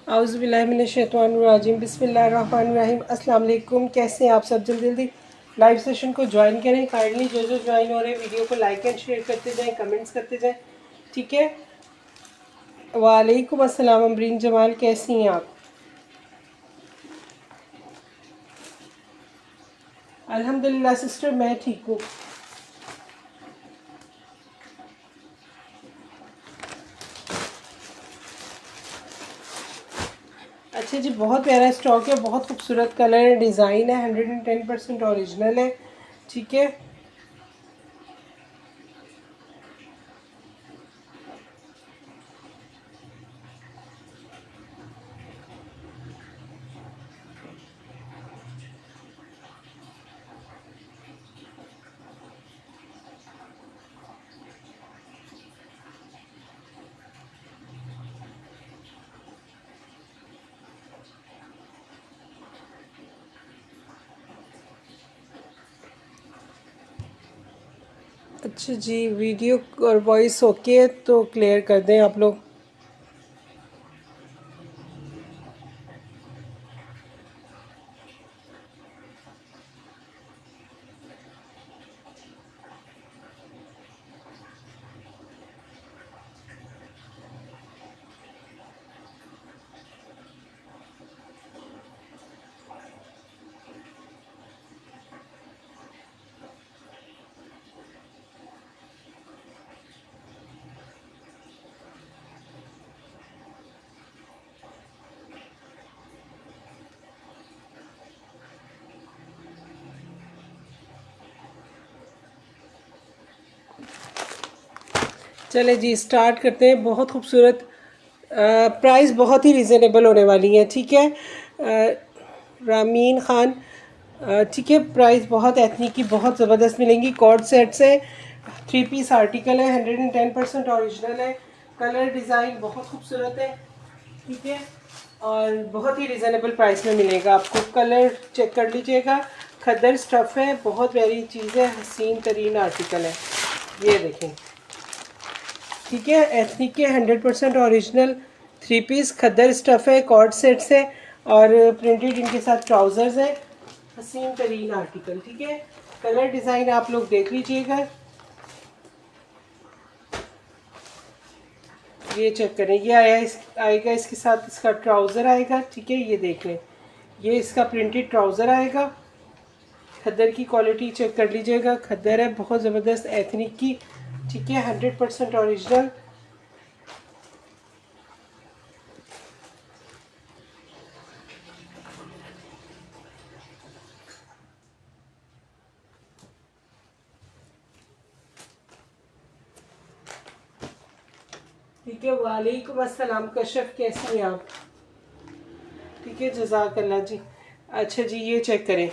औज़ुबिल्लाहिमिनश्शैतानिर्रजीम बिस्मिल्लाहिर्रहमानिर्रहीम। अस्सलाम वालेकुम। कैसे हैं आप सब? जल्दी जल्दी लाइव सेशन को ज्वाइन करें काइंडली। जो जो ज्वाइन हो रहे हैं वीडियो को लाइक एंड शेयर करते जाएं, कमेंट्स करते जाएं, ठीक है। वालेकुम अस्सलाम अमरीन जमाल, कैसी हैं आप? अल्हम्दुलिल्लाह सिस्टर, मैं ठीक हूँ। अच्छा जी, बहुत प्यारा स्टॉक है, बहुत खूबसूरत कलर डिज़ाइन है, 110% ओरिजिनल है, ठीक है। अच्छा जी, वीडियो और वॉइस ओके है तो क्लियर कर दें आप लोग। चले जी, स्टार्ट करते हैं। बहुत खूबसूरत प्राइस बहुत ही रिजनेबल होने वाली है, ठीक है। रामीन खान, ठीक है। प्राइस बहुत एथनिक की बहुत ज़बरदस्त मिलेंगी। कॉर्ड सेट से 3 पीस आर्टिकल है, 110% ओरिजिनल है। कलर डिज़ाइन बहुत खूबसूरत है, ठीक है। और बहुत ही रिजनेबल प्राइस में मिलेगा आपको। कलर चेक कर लीजिएगा। खद्दर स्टफ़ है, बहुत प्यारी चीज़ है, हसीन तरीन आर्टिकल है। ये देखें, ठीक है। एथनिक के 100% ओरिजिनल 3 पीस खद्दर स्टफ़ है, कॉर्ड सेट से, और प्रिंटेड इनके साथ ट्राउज़र्स है। हसीन तरीन आर्टिकल, ठीक है। कलर डिज़ाइन आप लोग देख लीजिएगा। ये चेक करें, ये आएगा इसके साथ, इसका ट्राउज़र आएगा, ठीक है। ये देख लें, ये इसका प्रिंटेड ट्राउज़र आएगा। खद्दर की क्वालिटी चेक कर लीजिएगा। खद्दर है बहुत ज़बरदस्त एथनिक की, ठीक है, 100% ओरिजिनल। ठीक है, वालेकुम अस्सलाम कशफ, कैसी हैं आप? ठीक है, जज़ाकल्लाह जी। अच्छा जी, ये चेक करें,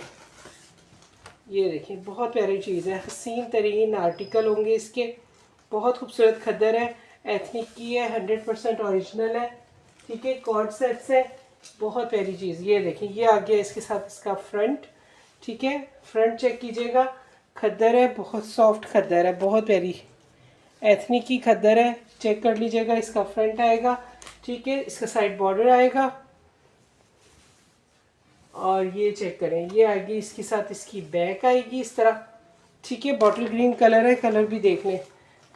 ये देखिए बहुत प्यारी चीज़ है, हसीन तरीन आर्टिकल होंगे इसके, बहुत खूबसूरत खद्दर है, एथनिक की है, 100% ओरिजिनल है। ठीक है, कॉर्ड सेट्स है, बहुत प्यारी चीज़। ये देखिए, ये आ गया इसके साथ इसका फ्रंट। ठीक है, फ्रंट चेक कीजिएगा, खद्दर है, बहुत सॉफ्ट खद्दर है, बहुत प्यारी एथनिक की खद्दर है। चेक कर लीजिएगा, इसका फ्रंट आएगा। ठीक है, इसका साइड बॉर्डर आएगा, और ये चेक करें, ये आएगी इसके साथ इसकी बैक आएगी इस तरह। ठीक है, बॉटल ग्रीन कलर है, कलर भी देख लें,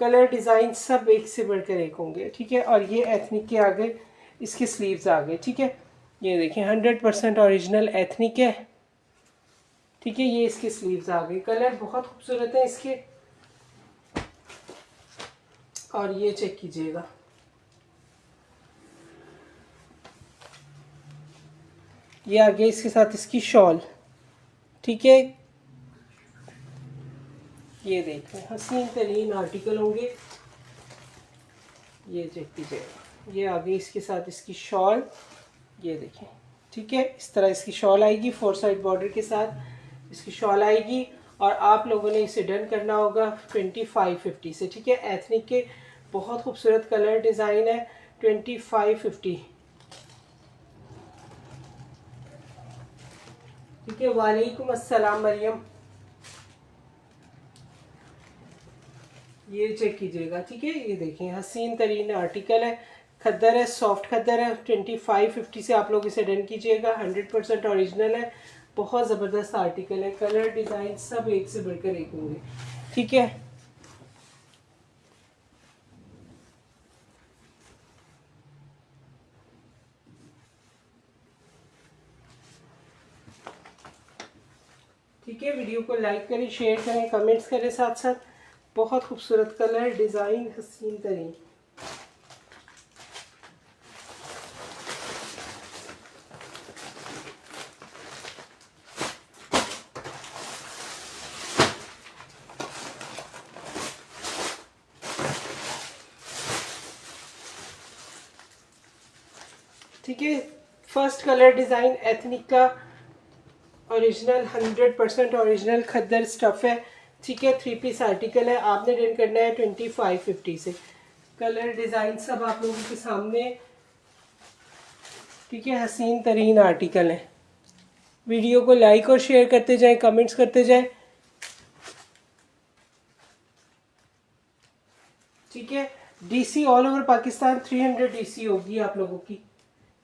कलर डिज़ाइन सब एक से बढ़कर एक होंगे। ठीक है, और ये एथनिक के आगे इसके स्लीव्स आ गए। ठीक है, ये देखें 100% ओरिजिनल एथनिक है। ठीक है, ये इसके स्लीव्स आ गए, कलर बहुत खूबसूरत है इसके। और ये चेक कीजिएगा, ये आ गया इसके साथ इसकी शॉल। ठीक है, ये देखें हसीन तरीन आर्टिकल होंगे, ये चेक कीजिएगा, ये आ गई इसके साथ इसकी शॉल, ये देखें। ठीक है, इस तरह इसकी शॉल आएगी, 4 साइड बॉर्डर के साथ इसकी शॉल आएगी। और आप लोगों ने इसे डन करना होगा 2550 से। ठीक है, एथनिक के बहुत खूबसूरत कलर डिज़ाइन है, 2550। ठीक है, वालेकुम अस्सलाम मरियम, ये चेक कीजिएगा। ठीक है, ये देखें हसीन तरीन आर्टिकल है, खद्दर है, सॉफ्ट खद्दर है, 2550 से आप लोग इसे डन कीजिएगा, 100% ओरिजिनल है, बहुत ज़बरदस्त आर्टिकल है, कलर डिज़ाइन सब एक से बढ़कर एक होंगे। ठीक है, ठीक है, वीडियो को लाइक करें, शेयर करें, कमेंट्स करें साथ साथ। बहुत खूबसूरत कलर डिज़ाइन हसीन तरीन। ठीक है, फर्स्ट कलर डिज़ाइन एथनिक का ओरिजिनल 100% ओरिजिनल खद्दर स्टफ़ है। ठीक है, 3 पीस आर्टिकल है, आपने डन करना है 2550 से। कलर डिज़ाइन सब आप लोगों के सामने। ठीक है, हसीन तरीन आर्टिकल है। वीडियो को लाइक और शेयर करते जाएं, कमेंट्स करते जाएं। ठीक है, DC all over Pakistan 300 DC होगी आप लोगों की।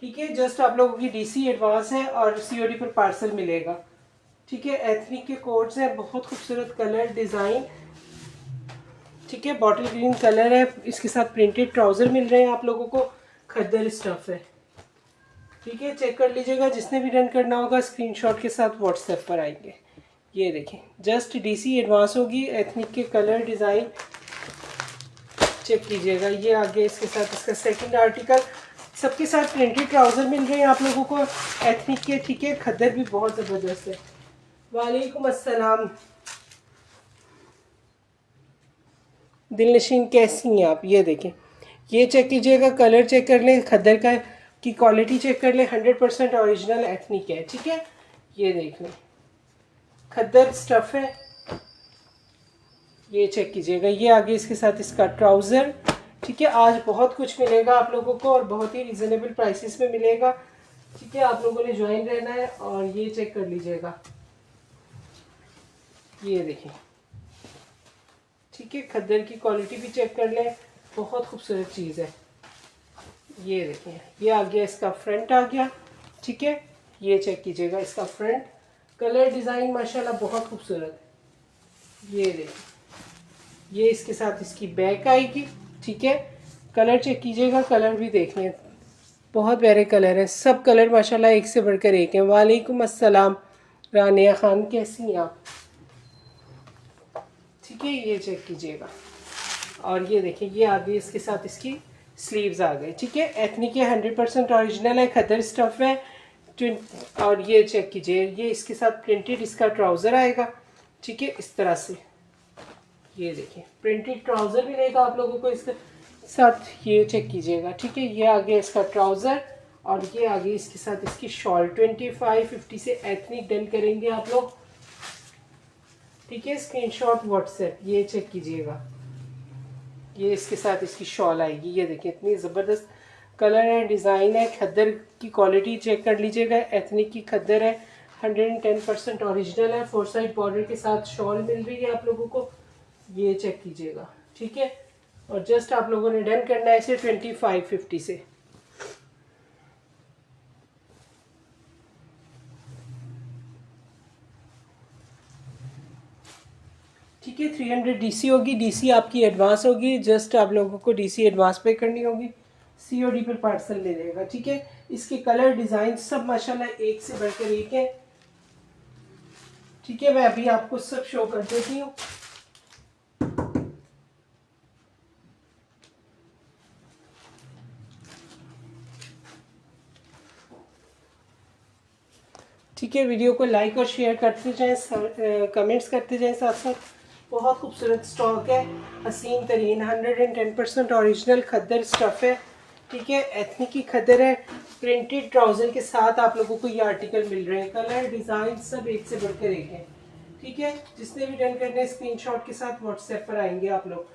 ठीक है, जस्ट आप लोगों की डीसी एडवांस है और सीओडी पर पार्सल मिलेगा। ठीक है, एथनिक के कोड्स हैं, बहुत खूबसूरत कलर डिज़ाइन। ठीक है, बॉटल ग्रीन कलर है, इसके साथ प्रिंटेड ट्राउज़र मिल रहे हैं आप लोगों को, खद्दर स्टफ़ है। ठीक है, चेक कर लीजिएगा, जिसने भी रन करना होगा स्क्रीनशॉट के साथ व्हाट्सएप पर आएंगे। ये देखें, जस्ट डीसी एडवांस होगी, एथनिक के कलर डिज़ाइन चेक कीजिएगा। ये आगे इसके साथ इसका सेकंड आर्टिकल, सबके साथ प्रिंटेड ट्राउज़र मिल रहे हैं आप लोगों को एथनिक के। ठीक है, खद्दर भी बहुत ज़बरदस्त है। वालेकुम अस्सलाम दिलनशीन, कैसी हैं आप? ये देखें, ये चेक कीजिएगा, कलर चेक कर लें, खद्दर का की क्वालिटी चेक कर लें, 100% ओरिजिनल एथनिक है। ठीक है, ये देख लें, खद्दर स्टफ़ है, ये चेक कीजिएगा। ये आगे इसके साथ इसका ट्राउज़र। ठीक है, आज बहुत कुछ मिलेगा आप लोगों को और बहुत ही रिजनेबल प्राइसेस में मिलेगा। ठीक है, आप लोगों ने ज्वाइन रहना है। और ये चेक कर लीजिएगा, ये देखें। ठीक है, खद्दर की क्वालिटी भी चेक कर लें, बहुत खूबसूरत चीज़ है। ये देखें, ये आ गया इसका फ्रंट आ गया। ठीक है, ये चेक कीजिएगा इसका फ्रंट, कलर डिज़ाइन माशाल्लाह बहुत खूबसूरत है। ये देखें, ये इसके साथ इसकी बैक आएगी। ठीक है, कलर चेक कीजिएगा, कलर भी देख लें, बहुत प्यारे कलर हैं, सब कलर माशाल्लाह एक से बढ़कर एक हैं। वालेकुम अस्सलाम रानिया खान, कैसी हैं आप? ठीक है, ये चेक कीजिएगा। और ये देखिए, ये आ गई इसके साथ इसकी स्लीव्स आ गए। ठीक है, एथनिक ये 100% ओरिजिनल है, खद्दर स्टफ़ है। और ये चेक कीजिए, ये इसके साथ प्रिंटेड इसका ट्राउज़र आएगा। ठीक है, इस तरह से ये देखिए, प्रिंटेड ट्राउज़र मिलेगा आप लोगों को इसका। साथ ये चेक कीजिएगा, ठीक है। ये आगे इसका ट्राउज़र और ये आगे इसके साथ इसकी शॉल 2550 से एथनिक डन करेंगे आप लोग, ठीक है। स्क्रीनशॉट व्हाट्सएप, ये चेक कीजिएगा। ये इसके साथ इसकी शॉल आएगी, ये देखिए इतनी ज़बरदस्त कलर है, डिज़ाइन है। खद्दर की क्वालिटी चेक कर लीजिएगा, एथनिक की खद्दर है, 110% ओरिजिनल है। 4 साइड बॉर्डर के साथ शॉल मिल रही है आप लोगों को, ये चेक कीजिएगा, ठीक है। और जस्ट आप लोगों ने डन करना है इसे 2550 से। ठीक है, 300 डीसी होगी, डीसी आपकी एडवांस होगी, जस्ट आप लोगों को डीसी एडवांस पे करनी होगी, सीओडी पर पार्सल ले लेगा, ठीक है। इसके कलर डिज़ाइन सब माशाल्लाह एक से बढ़कर एक है, ठीक है। मैं अभी आपको सब शो कर देती हूँ। ठीक है, वीडियो को लाइक और शेयर करते जाएं, कमेंट्स करते जाएं साथ साथ। बहुत खूबसूरत स्टॉक है, हसीन तरीन 110% ओरिजिनल खद्दर स्टफ़ है, ठीक है। एथनिक की खद्दर है, प्रिंटेड ट्राउज़र के साथ आप लोगों को ये आर्टिकल मिल रहे हैं। कलर डिज़ाइन सब एक से बढ़कर एक है, ठीक है। जिसने भी डन करने स्क्रीनशॉट के साथ व्हाट्सएप पर आएंगे आप लोग,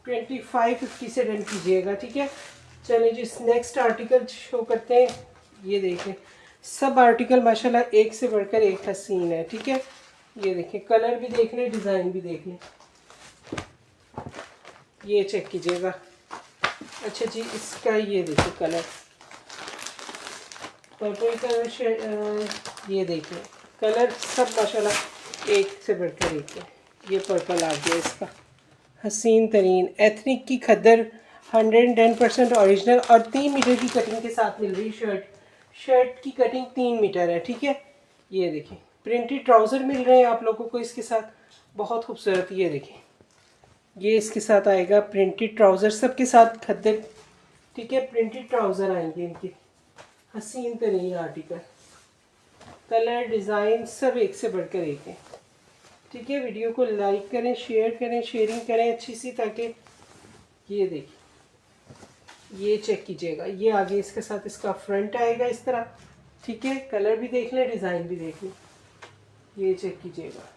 2550 से डन कीजिएगा, ठीक है। चलिए जी नेक्स्ट आर्टिकल शो करते हैं। ये देखें सब आर्टिकल माशाल्लाह एक से बढ़कर एक हसीन है, ठीक है। ये देखें कलर भी देख लें, डिज़ाइन भी देख लें, ये चेक कीजिएगा। अच्छा जी, इसका ये देखिए कलर पर्पल कलर, ये देखिए कलर सब माशाल्लाह एक से बढ़कर एक है। ये पर्पल आ गया इसका, हसीन तरीन एथनिक की खद्दर 110% ओरिजिनल और 3 मीटर की कटिंग के साथ मिल रही शर्ट की कटिंग 3 मीटर है, ठीक है। ये देखिए प्रिंटेड ट्राउज़र मिल रहे हैं आप लोगों को इसके साथ, बहुत खूबसूरत। ये देखिए ये इसके साथ आएगा प्रिंटेड ट्राउज़र सबके साथ खद्दर, ठीक है। प्रिंटेड ट्राउज़र आएंगे इनके, हसीन तरीन आर्टिकल, कलर डिज़ाइन सब एक से बढ़कर एक है, ठीक है। वीडियो को लाइक करें, शेयर करें, शेयरिंग करें अच्छी सी, ताकि ये देखिए ये चेक कीजिएगा। ये आगे इसके साथ इसका फ्रंट आएगा इस तरह, ठीक है। कलर भी देख लें, डिज़ाइन भी देख लें, ये चेक कीजिएगा,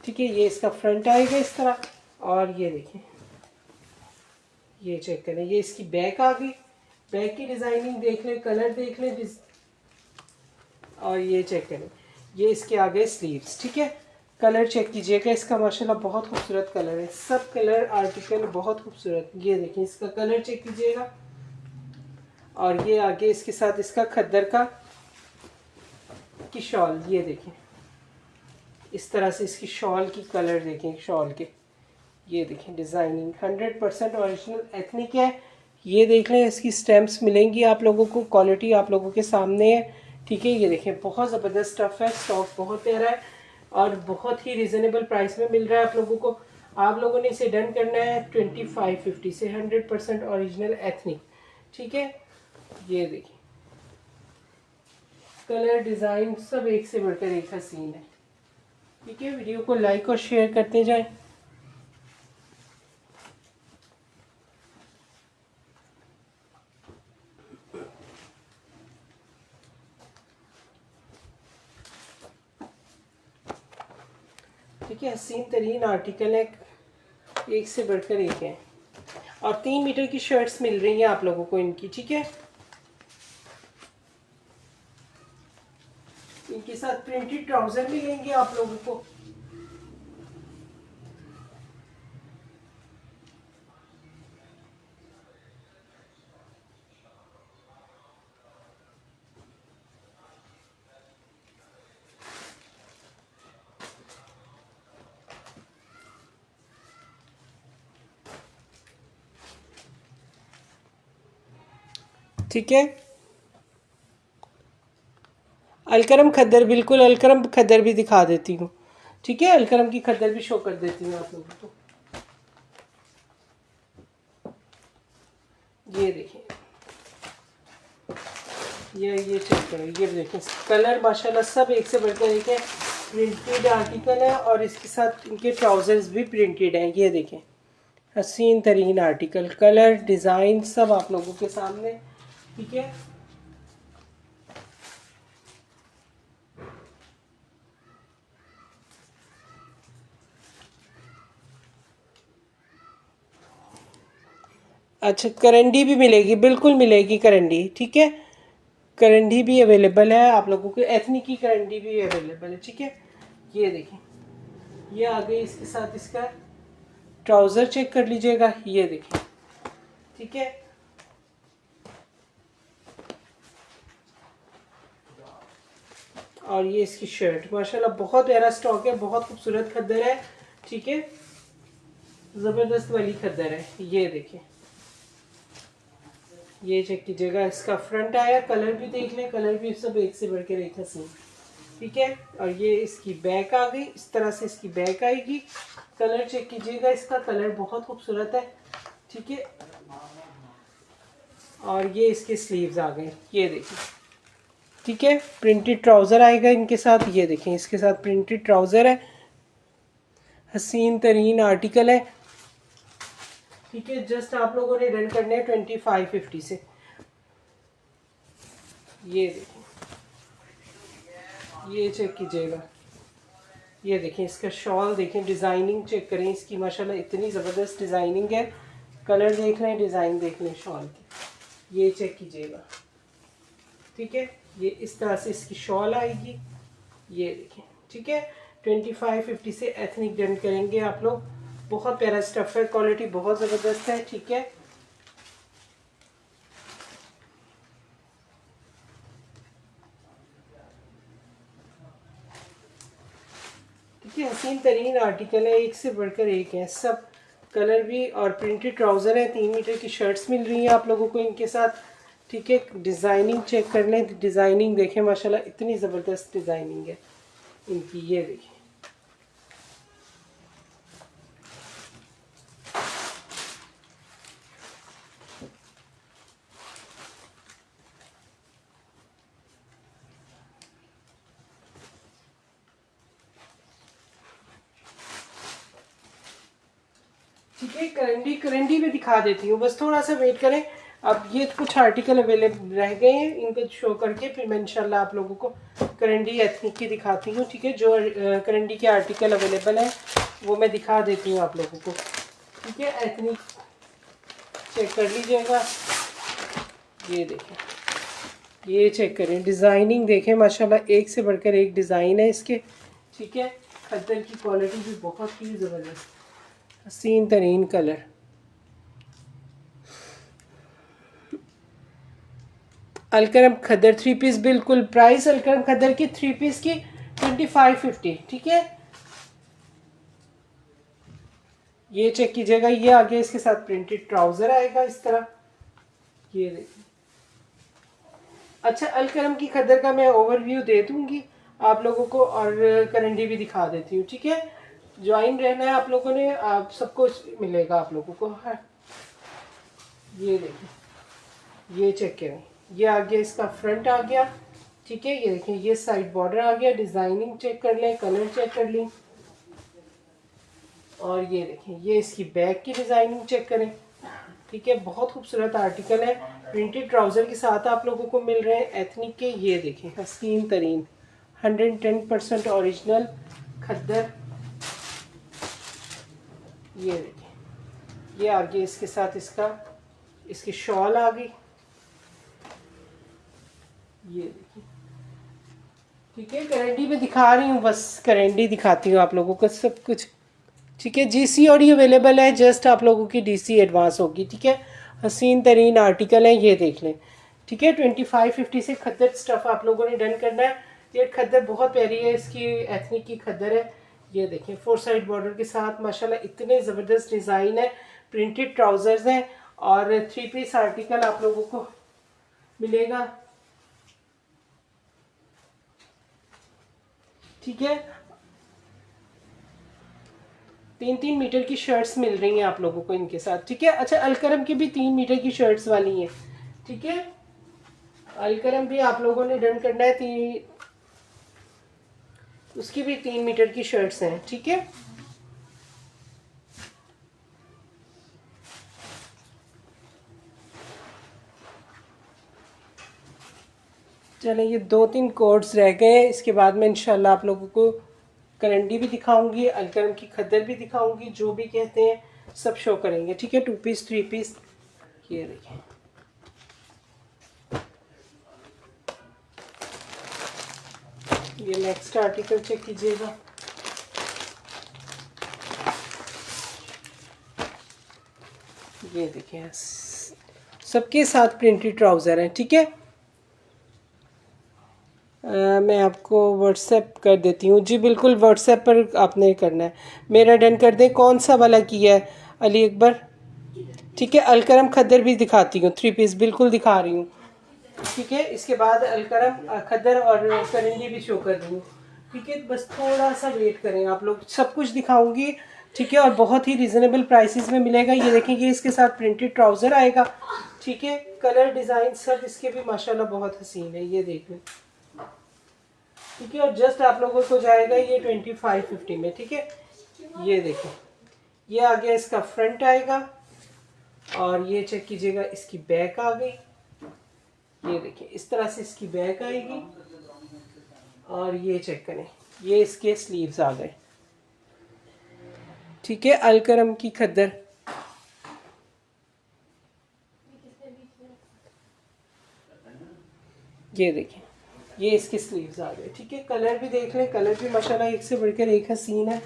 ठीक है। ये इसका फ्रंट आएगा इस तरह, और ये देखें ये चेक करें, ये इसकी बैक आ गई, बैक की डिज़ाइनिंग देख लें, कलर देख लें, और ये चेक करें ये इसके आगे स्लीव्स, ठीक है। कलर चेक कीजिएगा इसका, माशाल्लाह बहुत खूबसूरत कलर है, सब कलर आर्टिकल बहुत खूबसूरत। ये देखिए इसका कलर चेक कीजिएगा, और ये आगे इसके साथ इसका खद्दर का की शॉल, ये देखें इस तरह से इसकी शॉल की कलर देखें, शॉल के ये देखें डिज़ाइनिंग 100% ओरिजिनल एथनिक है। ये देख लें इसकी स्टैम्प्स मिलेंगी आप लोगों को, क्वालिटी आप लोगों के सामने है, ठीक है। ये देखें बहुत ज़बरदस्त स्टफ़ है, स्टॉक बहुत प्यारा है और बहुत ही रिजनेबल प्राइस में मिल रहा है आप लोगों को। आप लोगों ने इसे डन करना है 2550 से, 100% ओरिजिनल एथनिक, ठीक है। ये देखिए कलर डिज़ाइन सब एक से बढ़कर एक हसीन है, ठीक है। वीडियो को लाइक और शेयर करते जाएं। ठीक है, हसीन तरीन आर्टिकल है, एक से बढ़कर एक है, और 3 मीटर की शर्ट्स मिल रही हैं आप लोगों को इनकी, ठीक है। इनके साथ प्रिंटेड ट्राउज़र मिलेंगे आप लोगों को, ठीक है। अलकरम खद्दर, बिल्कुल अलकरम खद्दर भी दिखा देती हूँ, ठीक है। अलकरम की खद्दर भी शो कर देती हूँ आप लोगों को। ये देखिए ये चेक करो, ये देखिए कलर माशाल्लाह सब एक से बढ़कर एक है, प्रिंटेड आर्टिकल है और इसके साथ इनके ट्राउजर्स भी प्रिंटेड हैं। ये देखें, हसीन तरीन आर्टिकल, कलर डिज़ाइन सब आप लोगों के सामने। ठीक है, अच्छा करंडी भी मिलेगी, बिल्कुल मिलेगी करंडी। ठीक है, करंडी भी अवेलेबल है आप लोगों को, एथनिक की करंडी भी अवेलेबल है। ठीक है, ये देखिए, ये आ गई इसके साथ इसका ट्राउज़र, चेक कर लीजिएगा। ये देखिए, ठीक है, और ये इसकी शर्ट, माशाल्लाह बहुत प्यारा स्टॉक है, बहुत खूबसूरत खद्दर है। ठीक है, ज़बरदस्त वाली खद्दर है। ये देखिए, ये चेक कीजिएगा, इसका फ्रंट आया, कलर भी देख लें, कलर भी सब एक से बढ़ के एक हसीन। ठीक है, और ये इसकी बैक आ गई, इस तरह से इसकी बैक आएगी। कलर चेक कीजिएगा, इसका कलर बहुत खूबसूरत है। ठीक है, और ये इसके स्लीव्स आ गए, ये देखिए। ठीक है, प्रिंटेड ट्राउज़र आएगा इनके साथ। ये देखें, इसके साथ प्रिंटेड ट्राउज़र है, हसीन तरीन आर्टिकल है। ठीक है, जस्ट आप लोगों ने डन करने हैं 2550 से। ये देखिए, ये चेक कीजिएगा, ये देखें, इसका शॉल देखें, डिज़ाइनिंग चेक करें इसकी, माशाल्लाह इतनी ज़बरदस्त डिज़ाइनिंग है। कलर देख लें, डिज़ाइन देख लें शॉल की, ये चेक कीजिएगा। ठीक है, ये इस तरह से इसकी शॉल आएगी, ये देखें। ठीक है, 2550 से एथनिक डन करेंगे आप लोग। बहुत प्यारा स्टफ है, क्वालिटी बहुत ज़बरदस्त है। ठीक है, ठीक है, हसीन तरीन आर्टिकल है, एक से बढ़कर एक है सब। कलर भी और प्रिंटेड ट्राउज़र है, 3 मीटर की शर्ट्स मिल रही हैं आप लोगों को इनके साथ। ठीक है, डिज़ाइनिंग चेक कर लें, डिज़ाइनिंग देखें, माशाल्लाह इतनी ज़बरदस्त डिज़ाइनिंग है इनकी। ये देखिए, ठीक है, करंडी करंडी में दिखा देती हूँ, बस थोड़ा सा वेट करें। अब ये कुछ आर्टिकल अवेलेबल रह गए हैं, इनको शो करके फिर मैं इंशाल्लाह आप लोगों को करंडी एथनिक की दिखाती हूँ। ठीक है, जो करंडी के आर्टिकल अवेलेबल हैं वो मैं दिखा देती हूँ आप लोगों को। ठीक है, एथनिक चेक कर लीजिएगा। ये देखें, ये चेक करें, डिज़ाइनिंग देखें, माशाल्लाह एक से बढ़कर एक डिज़ाइन है इसके। ठीक है, खद्दर की क्वालिटी भी बहुत ही ज़बरदस्त, हसीन तरीन कलर। अलकरम खद्दर 3 पीस, बिल्कुल प्राइस अलकरम खद्दर की 3 पीस की 2550। ठीक है, ये चेक कीजिएगा, ये आगे इसके साथ प्रिंटेड ट्राउज़र आएगा इस तरह। ये देखिए, अच्छा अलकरम की खद्दर का मैं ओवरव्यू दे दूंगी आप लोगों को, और करंडी भी दिखा देती हूँ। ठीक है, ज्वाइन रहना है आप लोगों ने, आप सब कुछ मिलेगा आप लोगों को। है, ये देखिए, ये चेक करें, ये आगे इसका फ्रंट आ गया। ठीक है, ये देखें, ये साइड बॉर्डर आ गया, डिज़ाइनिंग चेक कर लें, कलर चेक कर लें, और ये देखें, ये इसकी बैक की डिज़ाइनिंग चेक करें। ठीक है, बहुत खूबसूरत आर्टिकल है, प्रिंटेड ट्राउज़र के साथ आप लोगों को मिल रहे हैं एथनिक के। ये देखें, हसीन तरीन 110% ओरिजिनल खद्दर। ये देखें, ये आगे इसके साथ इसकी शॉल आ गई। ये देखिए, ठीक है, करंडी में दिखा रही हूँ, बस करंडी दिखाती हूँ आप लोगों को सब कुछ। ठीक है, जीसी ऑडी अवेलेबल है, जस्ट आप लोगों की डीसी एडवांस होगी। ठीक है, हसीन तरीन आर्टिकल है, ये देख लें। ठीक है, 2550 से खद्दर स्टफ़ आप लोगों ने डन करना है। ये खद्दर बहुत प्यारी है, इसकी एथनिक की खद्दर है। ये देखें, 4 साइड बॉर्डर के साथ, माशाल्लाह इतने ज़बरदस्त डिज़ाइन है, प्रिंटेड ट्राउज़र्स हैं, और 3 पीस आर्टिकल आप लोगों को मिलेगा। ठीक है, 3-3 मीटर की शर्ट्स मिल रही हैं आप लोगों को इनके साथ। ठीक है, अच्छा अलकरम की भी 3 मीटर की शर्ट्स वाली हैं। ठीक है, अलकरम भी आप लोगों ने डन करना है। उसकी भी 3 मीटर की शर्ट्स हैं, ठीक है। चले, ये 2-3 कोड्स रह गए, इसके बाद में इंशाल्लाह आप लोगों को करंडी भी दिखाऊंगी, अलकरम की खद्दर भी दिखाऊंगी, जो भी कहते हैं सब शो करेंगे, ठीक है। 2 पीस 3 पीस, ये देखिए। ये नेक्स्ट आर्टिकल चेक कीजिएगा। ये देखिए, सबके साथ प्रिंटेड ट्राउज़र हैं, ठीक है। मैं आपको व्हाट्सएप कर देती हूँ जी, बिल्कुल व्हाट्सएप पर आपने करना है। मेरा डन कर दें। कौन सा वाला किया है अली अकबर? ठीक है, अलकरम खद्दर भी दिखाती हूँ, 3 पीस बिल्कुल दिखा रही हूँ, ठीक है। इसके बाद अलकरम खद्दर और करंडी भी शो कर रही हूँ, ठीक है। बस थोड़ा सा वेट करें आप लोग, सब कुछ दिखाऊंगी, ठीक है। और बहुत ही रिजनेबल प्राइसेस में मिलेगा। ये देखेंगे, इसके साथ प्रिंटेड ट्राउज़र आएगा, ठीक है। कलर डिज़ाइन सब इसके भी माशाल्लाह बहुत हसीन है, ये देख लें, ठीक है। और जस्ट आप लोगों को जाएगा ये 2550 में, ठीक है। ये देखें, ये आ गया, इसका फ्रंट आएगा। और ये चेक कीजिएगा, इसकी बैक आ गई, ये देखिए इस तरह से इसकी बैक आएगी। और ये चेक करें, ये इसके स्लीव्स आ गए, ठीक है। अलकरम की खद्दर, ये देखें, ये इसके स्लीव्स आ गए, ठीक है। कलर भी देख लें, कलर भी माशाल्लाह एक से बढ़कर एक हसीन है।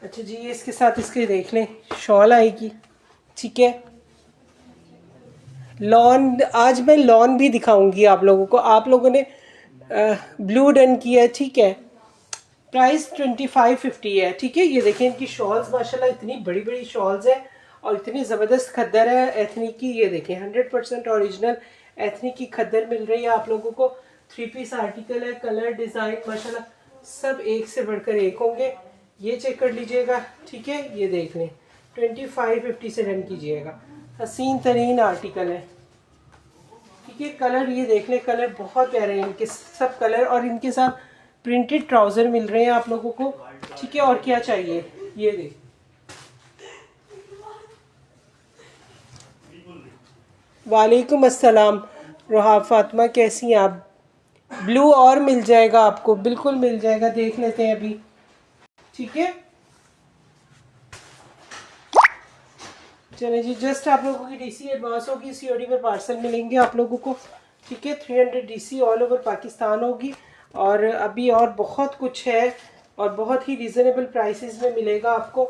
अच्छा जी, ये इसके साथ इसके देख लें, शॉल आएगी, ठीक है। लॉन, आज मैं लॉन भी दिखाऊंगी आप लोगों को। आप लोगों ने ब्लू डन किया है, ठीक है। प्राइस 2550 है, ठीक है। ये देखें, इनकी शॉल्स माशाल्लाह इतनी बड़ी बड़ी शॉल्स हैं और इतनी ज़बरदस्त खद्दर है एथनिक की। ये देखें, 100% ओरिजिनल एथनिक की खद्दर मिल रही है आप लोगों को। 3 पीस आर्टिकल है, कलर डिज़ाइन माशाल्लाह सब एक से बढ़कर एक होंगे। ये चेक कर लीजिएगा, ठीक है। ये देख लें, 2550 से डन कीजिएगा। हसीन तरीन आर्टिकल है, ठीक है। कलर ये देख लें, कलर बहुत प्यारे हैं इनके सब कलर। और इनके साथ प्रिंटेड ट्राउज़र मिल रहे हैं आप लोगों को, ठीक है। और क्या चाहिए, ये देख। वालेकुम अस्सलाम रोहा फातिमा, कैसी हैं आप? ब्लू और मिल जाएगा आपको, बिल्कुल मिल जाएगा, देख लेते हैं अभी, ठीक है। चलिए जी, जस्ट आप लोगों की डीसी एडवांस होगी, सीओडी पर पार्सल मिलेंगे आप लोगों को, ठीक है। 300 डीसी ऑल ओवर पाकिस्तान होगी। और अभी और बहुत कुछ है और बहुत ही रिजनेबल प्राइसेस में मिलेगा आपको,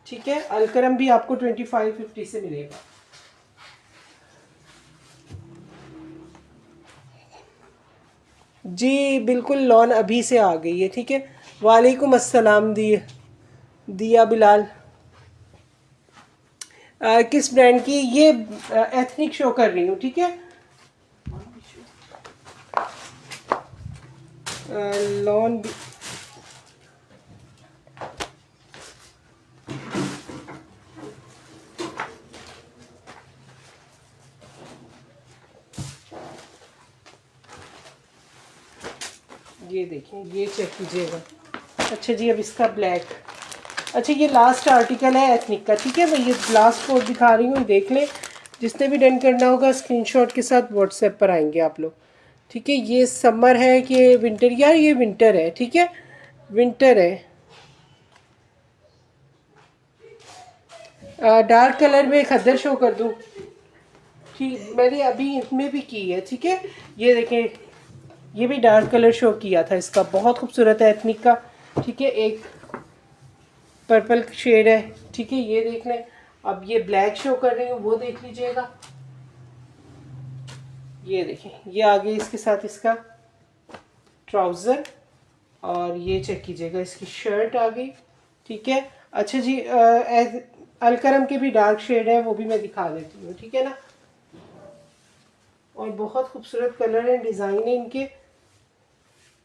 ठीक है। अलकरम भी आपको 2550 से मिलेगा। जी बिल्कुल, लॉन अभी से आ गई है, ठीक है। वालेकुम अस्सलाम दिया बिलाल। किस ब्रांड की? ये एथनिक शो कर रही हूँ, ठीक है। लॉन ये देखें, ये चेक कीजिएगा। अच्छा जी, अब इसका ब्लैक। अच्छा, ये लास्ट आर्टिकल है एथनिक का, ठीक है। मैं ये लास्ट कोड दिखा रही हूँ, देख लें। जिसने भी डन करना होगा स्क्रीनशॉट के साथ व्हाट्सएप पर आएंगे आप लोग, ठीक है। ये समर है कि विंटर? यार ये विंटर है, ठीक है, विंटर है। डार्क कलर में खद्दर शो कर दूँ? ठीक, मैंने अभी इसमें भी की है, ठीक है। ये देखें, ये भी डार्क कलर शो किया था इसका, बहुत खूबसूरत है एथनिक का, ठीक है। एक पर्पल शेड है, ठीक है, ये देख लें। अब ये ब्लैक शो कर रही हूँ, वो देख लीजिएगा। ये देखें, ये आगे इसके साथ इसका ट्राउज़र। और ये चेक कीजिएगा, इसकी शर्ट आ गई, ठीक है। अच्छा जी, अलकरम के भी डार्क शेड है, वो भी मैं दिखा देती हूँ, ठीक है ना। और बहुत खूबसूरत कलर है, डिज़ाइन है इनके।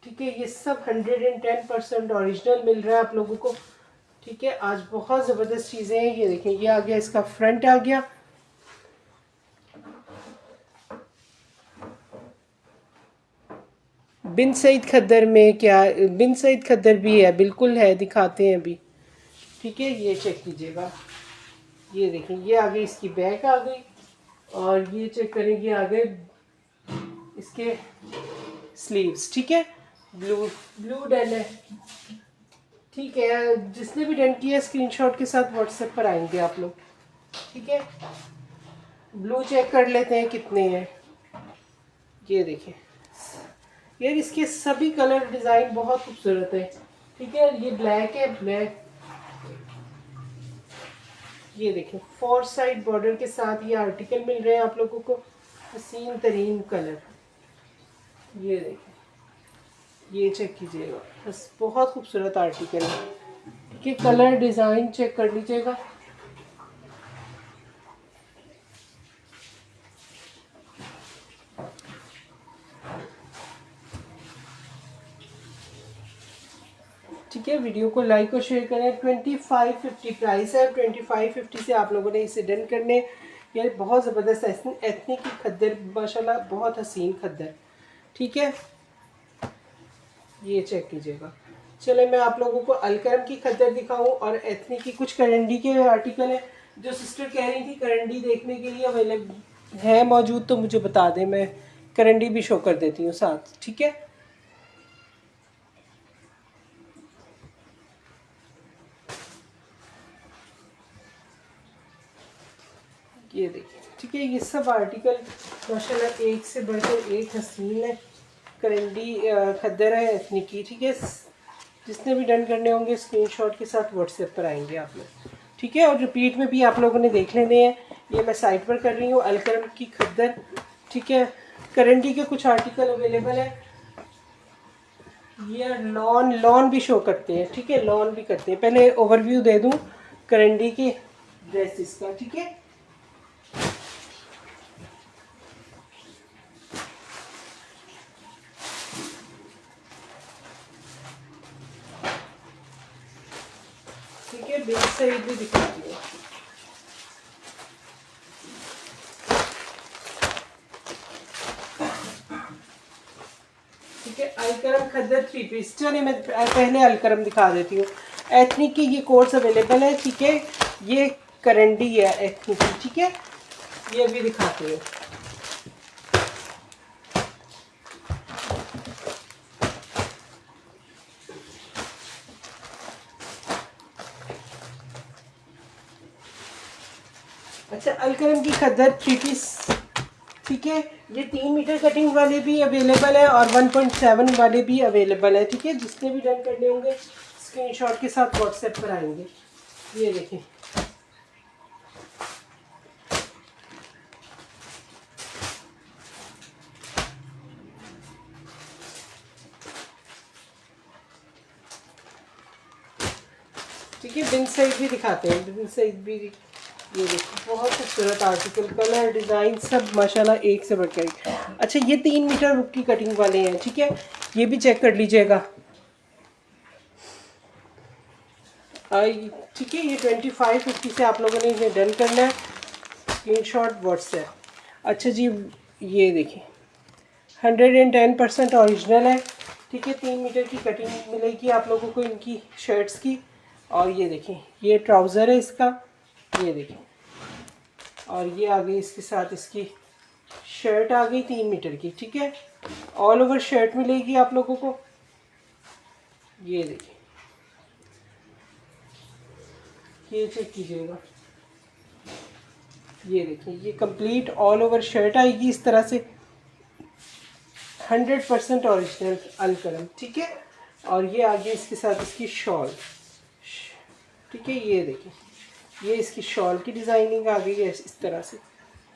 ठीक है, ये सब 110% ओरिजिनल मिल रहा है आप लोगों को। ठीक है, आज बहुत ज़बरदस्त चीज़ें हैं। ये देखें, ये आ गया, इसका फ्रंट आ गया। बिन सईद खद्दर में क्या, बिन सईद खद्दर भी है, बिल्कुल है, दिखाते हैं अभी। ठीक है, ये चेक कीजिएगा। ये देखें, ये आ गई, इसकी बैक आ गई। और ये चेक करेंगे, आ गए इसके स्लीव्स। ठीक है, ब्लू ब्लू डन है। ठीक है, जिसने भी डन किया स्क्रीनशॉट के साथ व्हाट्सएप पर आएंगे आप लोग। ठीक है, ब्लू चेक कर लेते हैं कितने हैं। ये देखें यार, इसके सभी कलर डिज़ाइन बहुत खूबसूरत है। ठीक है, ये ब्लैक है, ब्लैक। ये देखें, 4 साइड बॉर्डर के साथ ये आर्टिकल मिल रहे हैं आप लोगों को, हसीन तरीन कलर। ये देखें, ये चेक कीजिएगा, बस बहुत खूबसूरत आर्टिकल है। ठीक है, कलर डिज़ाइन चेक कर लीजिएगा। ठीक है, वीडियो को लाइक और शेयर करें। 2550 प्राइस है, 2550 से आप लोगों ने इसे डन करने। ये बहुत ज़बरदस्त एथनिक की खद्दर, माशाल्लाह बहुत हसीन खद्दर। ठीक है, ये चेक कीजिएगा। चले मैं आप लोगों को अलकरम की खद्दर दिखाऊं और एथनिक की कुछ करंडी के आर्टिकल है। जो सिस्टर कह रही थी करंडी देखने के लिए अवेलेबल है मौजूद, तो मुझे बता दें, मैं करंडी भी शो कर देती हूँ साथ। ठीक है, ये देखिए। ठीक है, ये सब आर्टिकल माशाल्लाह एक से बढ़कर एक हसीन है, करंडी खद्दर है एथनिकी। ठीक है, जिसने भी डन करने होंगे स्क्रीनशॉट के साथ व्हाट्सएप पर आएंगे आप लोग। ठीक है, और रिपीट में भी आप लोगों ने देख लेने हैं। ये मैं साइट पर कर रही हूँ, अलकरम की खद्दर। ठीक है, करंडी के कुछ आर्टिकल अवेलेबल है। ये लॉन लॉन भी शो करते हैं। ठीक है, लॉन भी करते हैं। पहले ओवरव्यू दे दूँ करंडी के ड्रेसेस का। ठीक है, ठीक है, बिन सईद भी दिखाती हूँ। ठीक है, अलकरम खद्दर 3 पीस। चलिए मैं पहले अलकरम दिखा देती हूँ। एथनिक की ये कोड्स अवेलेबल है। ठीक है, ये करंडी है एथनिक की। ठीक है, ये भी दिखाती हूँ। अच्छा, अलकरम की खद्दर 3 पीस। ठीक है, ये 3 मीटर कटिंग वाले भी अवेलेबल है और 1.7 वाले भी अवेलेबल है। ठीक है, जिसने भी डन करने होंगे स्क्रीनशॉट के साथ व्हाट्सएप पर आएंगे। ये देखें, ठीक है, बिन सईद भी दिखाते हैं। बिन सईद भी, ये देखो, बहुत खूबसूरत आर्टिकल, कलर डिज़ाइन सब माशाल्लाह एक से बढ़कर एक। अच्छा, ये 3 मीटर रुक की कटिंग वाले हैं। ठीक है, ये भी चेक कर लीजिएगा। ठीक है, ये 2550 से आप लोगों ने इन्हें डन करना है, स्क्रीनशॉट व्हाट्सएप। अच्छा जी, ये देखिए, 110% ओरिजिनल है। ठीक है, 3 मीटर की कटिंग मिलेगी आप लोगों को इनकी शर्ट्स की। और ये देखें, ये ट्राउज़र है इसका। ये देखें, और ये आ गई इसके साथ इसकी शर्ट आ गई 3 मीटर की। ठीक है, ऑल ओवर शर्ट मिलेगी आप लोगों को। ये देखिए, ये चेक कीजिएगा। ये देखिए, ये कंप्लीट ऑल ओवर शर्ट आएगी इस तरह से, 100% ओरिजिनल अलकरम। ठीक है, और ये आ गई इसके साथ इसकी शॉल। ठीक है, ये देखिए, ये इसकी शॉल की डिज़ाइनिंग आ गई है इस तरह से।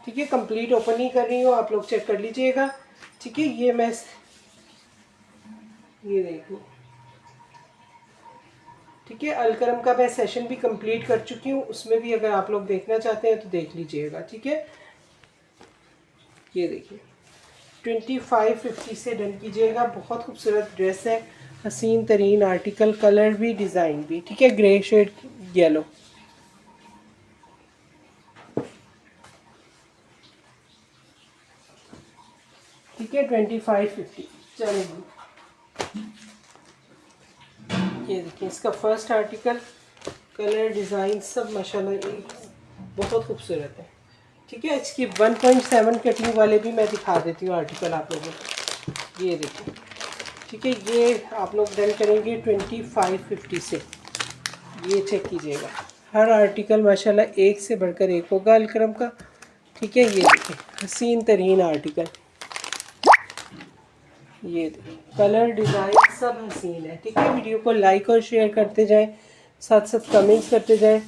ठीक है, कंप्लीट ओपन नहीं कर रही हूँ, आप लोग चेक कर लीजिएगा। ठीक है, ये मैं, ये देखो। ठीक है, अलकरम का मैं सेशन भी कंप्लीट कर चुकी हूँ, उसमें भी अगर आप लोग देखना चाहते हैं तो देख लीजिएगा। ठीक है, ये देखिए, 2550 से डन कीजिएगा। बहुत खूबसूरत ड्रेस है, हसीन तरीन आर्टिकल, कलर भी डिज़ाइन भी। ठीक है, ग्रे शेड येलो। ठीक है, 2550 चलेगी। ये देखिए इसका फर्स्ट आर्टिकल, कलर डिज़ाइन सब माशाल्लाह बहुत खूबसूरत है। ठीक है, इसकी 1.7 कटिंग वाले भी मैं दिखा देती हूँ आर्टिकल आप लोगों को। ये देखिए, ठीक है, ये आप लोग डन करेंगे 2550 से। ये चेक कीजिएगा, हर आर्टिकल माशाल्लाह एक से बढ़कर एक होगा अलकरम का। ठीक है, ये देखिए हसीन तरीन आर्टिकल, ये देखिए कलर डिज़ाइन सब हसीन है। ठीक है, वीडियो को लाइक और शेयर करते जाएं, साथ साथ कमेंट्स करते जाएं।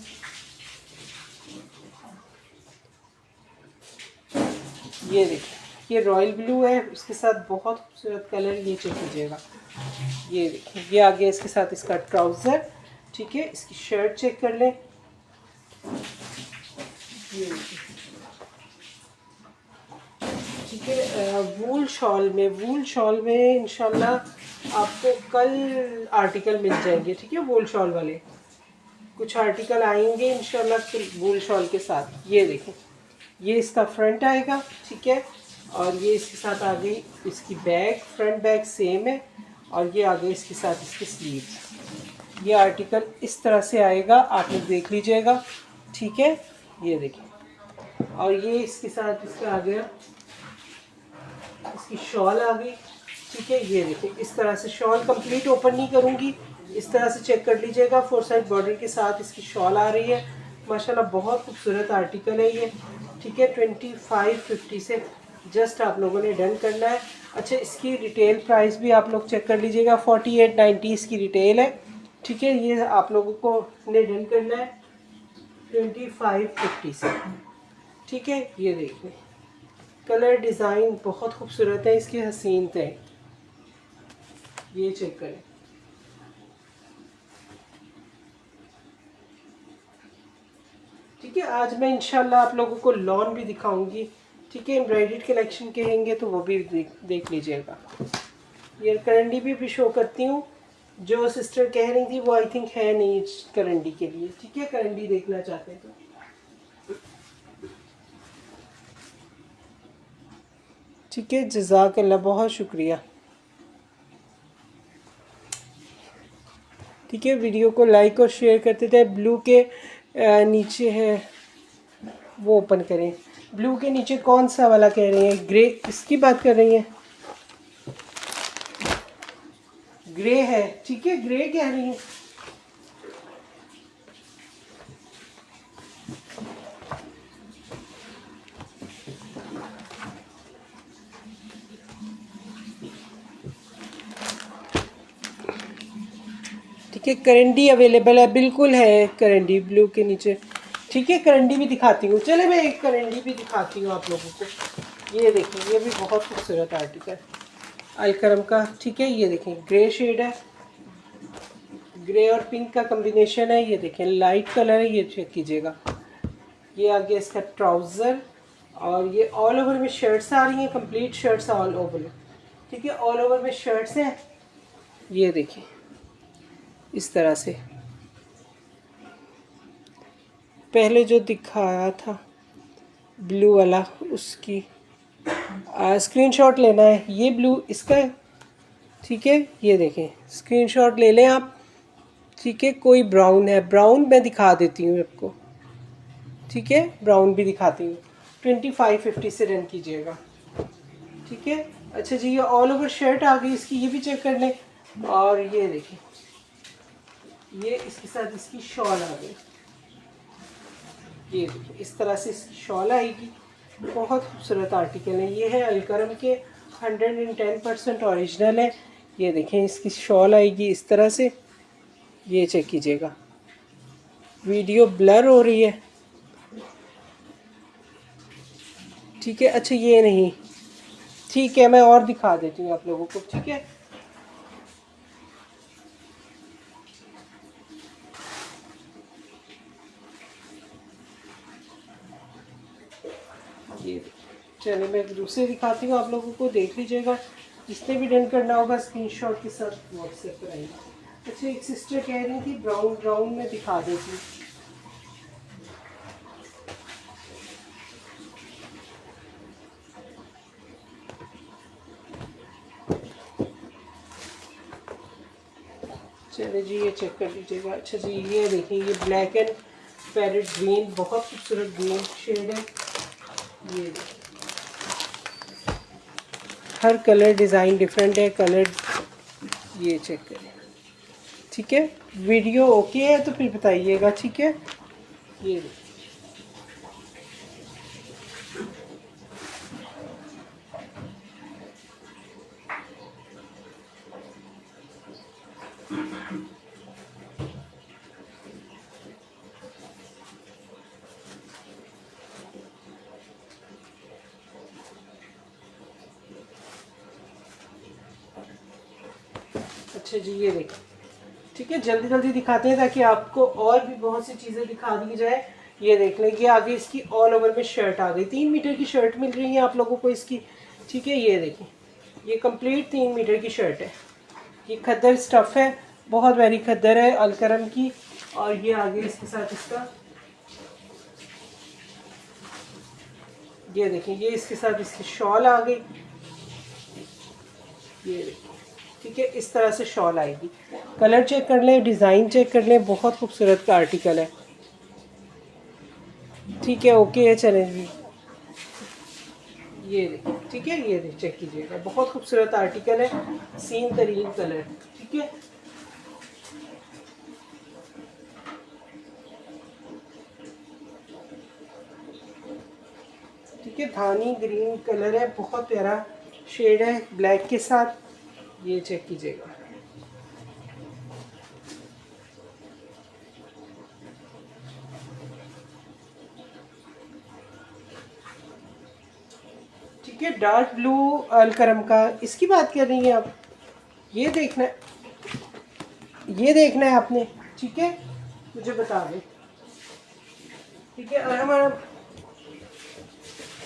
ये देखिए ये रॉयल ब्लू है, उसके साथ बहुत खूबसूरत कलर, ये चेक कीजिएगा। ये देखिए ये आगे इसके साथ इसका ट्राउज़र। ठीक है, इसकी शर्ट चेक कर लें। ये देखिए, ठीक है, वूल शॉल में इंशाल्लाह आपको कल आर्टिकल मिल जाएंगे। ठीक है, वूल शॉल वाले कुछ आर्टिकल आएंगे इंशाल्लाह वूल शॉल के साथ। ये देखें, ये इसका फ्रंट आएगा। ठीक है, और ये इसके साथ आ गई इसकी बैग, फ्रंट बैग सेम है, और ये आ गई इसके साथ इसकी स्लीव्स। ये आर्टिकल इस तरह से आएगा, आप लोग देख लीजिएगा। ठीक है, ये देखिए, और ये इसके साथ इसका आ गया, इसकी शॉल आ गई। ठीक है, ये देखिए इस तरह से शॉल कंप्लीट ओपन नहीं करूँगी, इस तरह से चेक कर लीजिएगा। 4 साइड बॉर्डर के साथ इसकी शॉल आ रही है। माशाल्लाह बहुत खूबसूरत आर्टिकल है ये। ठीक है, 2550 से जस्ट आप लोगों ने डन करना है। अच्छा, इसकी रिटेल प्राइस भी आप लोग चेक कर लीजिएगा, 4890 इसकी रिटेल है। ठीक है, ये आप लोगों को ने डन करना है 2550 से। ठीक है, ये देखिए कलर डिज़ाइन बहुत खूबसूरत है इसके, हसीन थे। ये चेक करें। ठीक है, आज मैं इंशाल्लाह आप लोगों को लॉन भी दिखाऊंगी। ठीक है, एम्ब्रॉयडर्ड कलेक्शन कहेंगे तो वो भी देख लीजिएगा। ये करंडी भी शो करती हूँ, जो सिस्टर कह रही थी वो आई थिंक है नहीं करंडी के लिए। ठीक है, करंडी देखना चाहते हैं तो ठीक है, जज़ाकल्लाह, बहुत शुक्रिया। ठीक है, वीडियो को लाइक और शेयर करते थे। ब्लू के नीचे है वो ओपन करें। ब्लू के नीचे कौन सा वाला कह रही हैं? ग्रे, इसकी बात कर रही हैं? ग्रे है। ठीक है, ग्रे कह रही हैं। ठीक है, करंडी अवेलेबल है, बिल्कुल है करंडी ब्लू के नीचे। ठीक है, करंडी भी दिखाती हूँ। चले मैं एक करंडी भी दिखाती हूँ आप लोगों को। ये देखिए, ये भी बहुत खूबसूरत आर्टिकल अलकरम का। ठीक है, ये देखें ग्रे शेड है, ग्रे और पिंक का कॉम्बिनेशन है। ये देखें लाइट कलर है, ये चेक कीजिएगा। ये आ गया इसका ट्राउज़र, और ये ऑल ओवर में शर्ट्स आ रही हैं, कंप्लीट शर्ट्स ऑल ओवर। ठीक है, ऑल ओवर में शर्ट्स हैं। ये देखिए इस तरह से, पहले जो दिखाया था ब्लू वाला उसकी स्क्रीनशॉट लेना है। ये ब्लू इसका है। ठीक है, ये देखें स्क्रीनशॉट ले लें आप। ठीक है, कोई ब्राउन है, ब्राउन मैं दिखा देती हूँ आपको। ठीक है, ब्राउन भी दिखाती हूँ। 2550 से रन कीजिएगा। ठीक है, अच्छा जी, ये ऑल ओवर शर्ट आ गई इसकी, ये भी चेक कर लें। और ये देखिए, ये इसके साथ इसकी शॉल आ गई। ये देखिए इस तरह से इसकी शॉल आएगी। बहुत खूबसूरत आर्टिकल है ये, है अलकरम के, 110% ओरिजिनल है। ये देखें इसकी शॉल आएगी इस तरह से। ये चेक कीजिएगा, वीडियो ब्लर हो रही है। ठीक है, अच्छा ये नहीं, ठीक है मैं और दिखा देती हूँ आप लोगों को। ठीक है, ये चलिए मैं दूसरे दिखाती हूँ आप लोगों को, देख लीजिएगा। जिसने भी डन करना होगा स्क्रीनशॉट के साथ व्हाट्सएप पर आएगा। अच्छा, एक सिस्टर कह रही थी ब्राउन ब्राउन में दिखा देती। चलिए जी ये चेक कर लीजिएगा। अच्छा जी ये देखिए, ये ब्लैक एंड पैरेट ग्रीन, बहुत खूबसूरत ग्रीन शेड है। ये देखिए हर कलर डिज़ाइन डिफरेंट है, कलर ये चेक करें। ठीक है, वीडियो ओके है तो फिर बताइएगा। ठीक है, ये देखिए। अच्छा जी ये देखिए। ठीक है, जल्दी जल्दी दिखाते हैं ताकि आपको और भी बहुत सी चीज़ें दिखा दी जाए। ये देख लें, ये आगे इसकी ऑल ओवर में शर्ट आ गई। 3 मीटर की शर्ट मिल रही है आप लोगों को इसकी। ठीक है, ये देखिए, ये कंप्लीट 3 मीटर की शर्ट है। ये खद्दर स्टफ़ है, बहुत वेरी खद्दर है अलकरम की। और ये आगे इसके साथ इसका, ये देखें, ये इसके साथ इसकी शॉल आ गई। ये देखिए, ठीक है, इस तरह से शॉल आएगी। कलर चेक कर लें, डिज़ाइन चेक कर लें, बहुत खूबसूरत का आर्टिकल है। ठीक है, ओके है, चलें जी। ये देखिए, ठीक है, ये देखिए चेक कीजिएगा, बहुत खूबसूरत आर्टिकल है, सीन तरीन कलर। ठीक है, ठीक है, धानी ग्रीन कलर है, बहुत प्यारा शेड है ब्लैक के साथ। ये चेक कीजिएगा। ठीक है, डार्क ब्लू अलकरम का, इसकी बात कर रही हैं आप? ये देखना है, ये देखना है आपने। ठीक है, मुझे बता दें। ठीक है, और हमारा,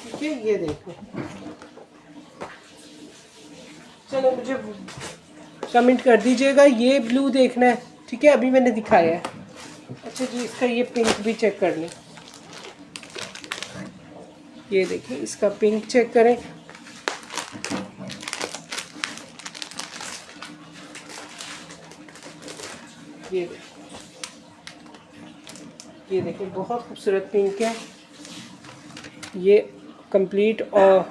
ठीक है, ये देखो, चलो मुझे कमेंट कर दीजिएगा। ये ब्लू देखना है। ठीक है, अभी मैंने दिखाया है। अच्छा जी, इसका ये पिंक भी चेक कर लें। ये देखिए, इसका पिंक चेक करें। ये देखिए, ये देखिए, बहुत खूबसूरत पिंक है ये, कंप्लीट। और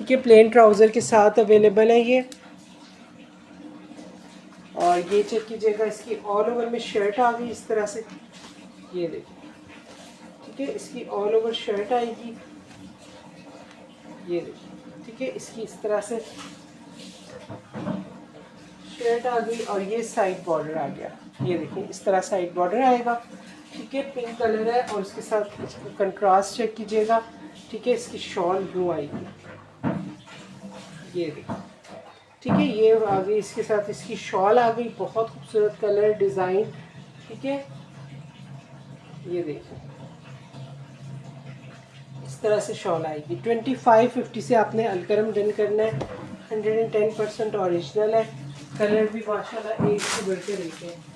ठीक है, प्लेन ट्राउज़र के साथ अवेलेबल है ये। और ये चेक कीजिएगा, इसकी ऑल ओवर में शर्ट आ गई इस तरह से। ये देखिए, ठीक है, इसकी ऑल ओवर शर्ट आएगी। ये देखिए, ठीक है, इसकी इस तरह से शर्ट आ गई। और ये साइड बॉर्डर आ गया। ये देखिए, इस तरह साइड बॉर्डर आएगा। ठीक है, पिंक कलर है और इसके साथ इसका कंट्रास्ट चेक कीजिएगा। ठीक है, इसकी शॉल ब्लू आएगी। ये देखिए, ठीक है, ये आ गई इसके साथ इसकी शॉल आ गई, बहुत खूबसूरत कलर डिज़ाइन। ठीक है, ये देखिए, इस तरह से शॉल आएगी। 2550 से आपने अलकरम डन करना है। 110% ओरिजिनल है, कलर भी माशाल्लाह एक से बढ़ के रहते हैं।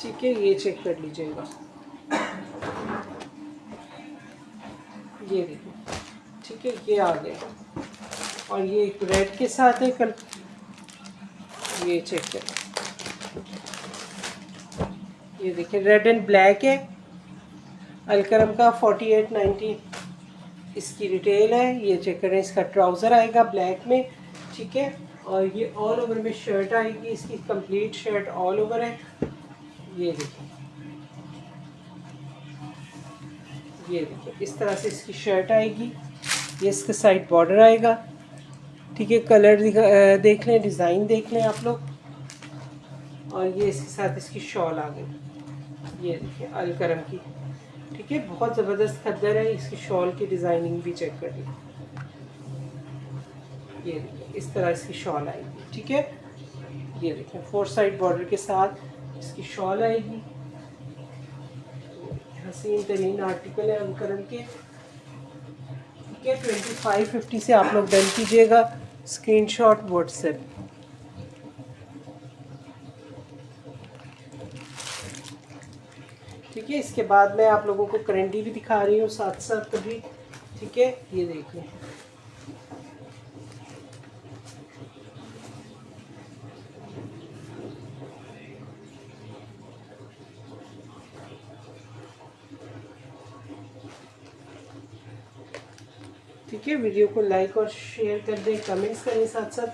ठीक है, ये चेक कर लीजिएगा। ये देखिए, ठीक है, ये आ गया। और ये एक रेड के साथ है कल। ये चेक करें, ये देखिए, रेड एंड ब्लैक है अलकरम का। 4890 इसकी रिटेल है। ये चेक करें, इसका ट्राउज़र आएगा ब्लैक में। ठीक है, और ये ऑल ओवर में शर्ट आएगी, इसकी कंप्लीट शर्ट ऑल ओवर है। ये देखिए, ये देखिए, इस तरह से इसकी शर्ट आएगी। ये इसका साइड बॉर्डर आएगा। ठीक है, कलर देख लें, डिज़ाइन देख लें आप लोग। और ये इसके साथ इसकी शॉल आ गई। ये देखिए, अलकरम की। ठीक है, बहुत ज़बरदस्त खद्दर है। इसकी शॉल की डिज़ाइनिंग भी चेक कर ली। ये देखिए इस तरह इसकी शॉल आएगी, ठीक है। ये देखिए 4 साइड बॉर्डर के साथ इसकी शॉल आएगी। हसीन तरीन आर्टिकल है अलकरम के, ठीक है। 2550 से आप लोग डन कीजिएगा, स्क्रीनशॉट व्हाट्सएप। ठीक है, इसके बाद मैं आप लोगों को करंडी भी दिखा रही हूँ साथ साथ कभी, ठीक है। ये देखिए ठीक है, वीडियो को लाइक और शेयर कर दें, कमेंट्स करें साथ साथ।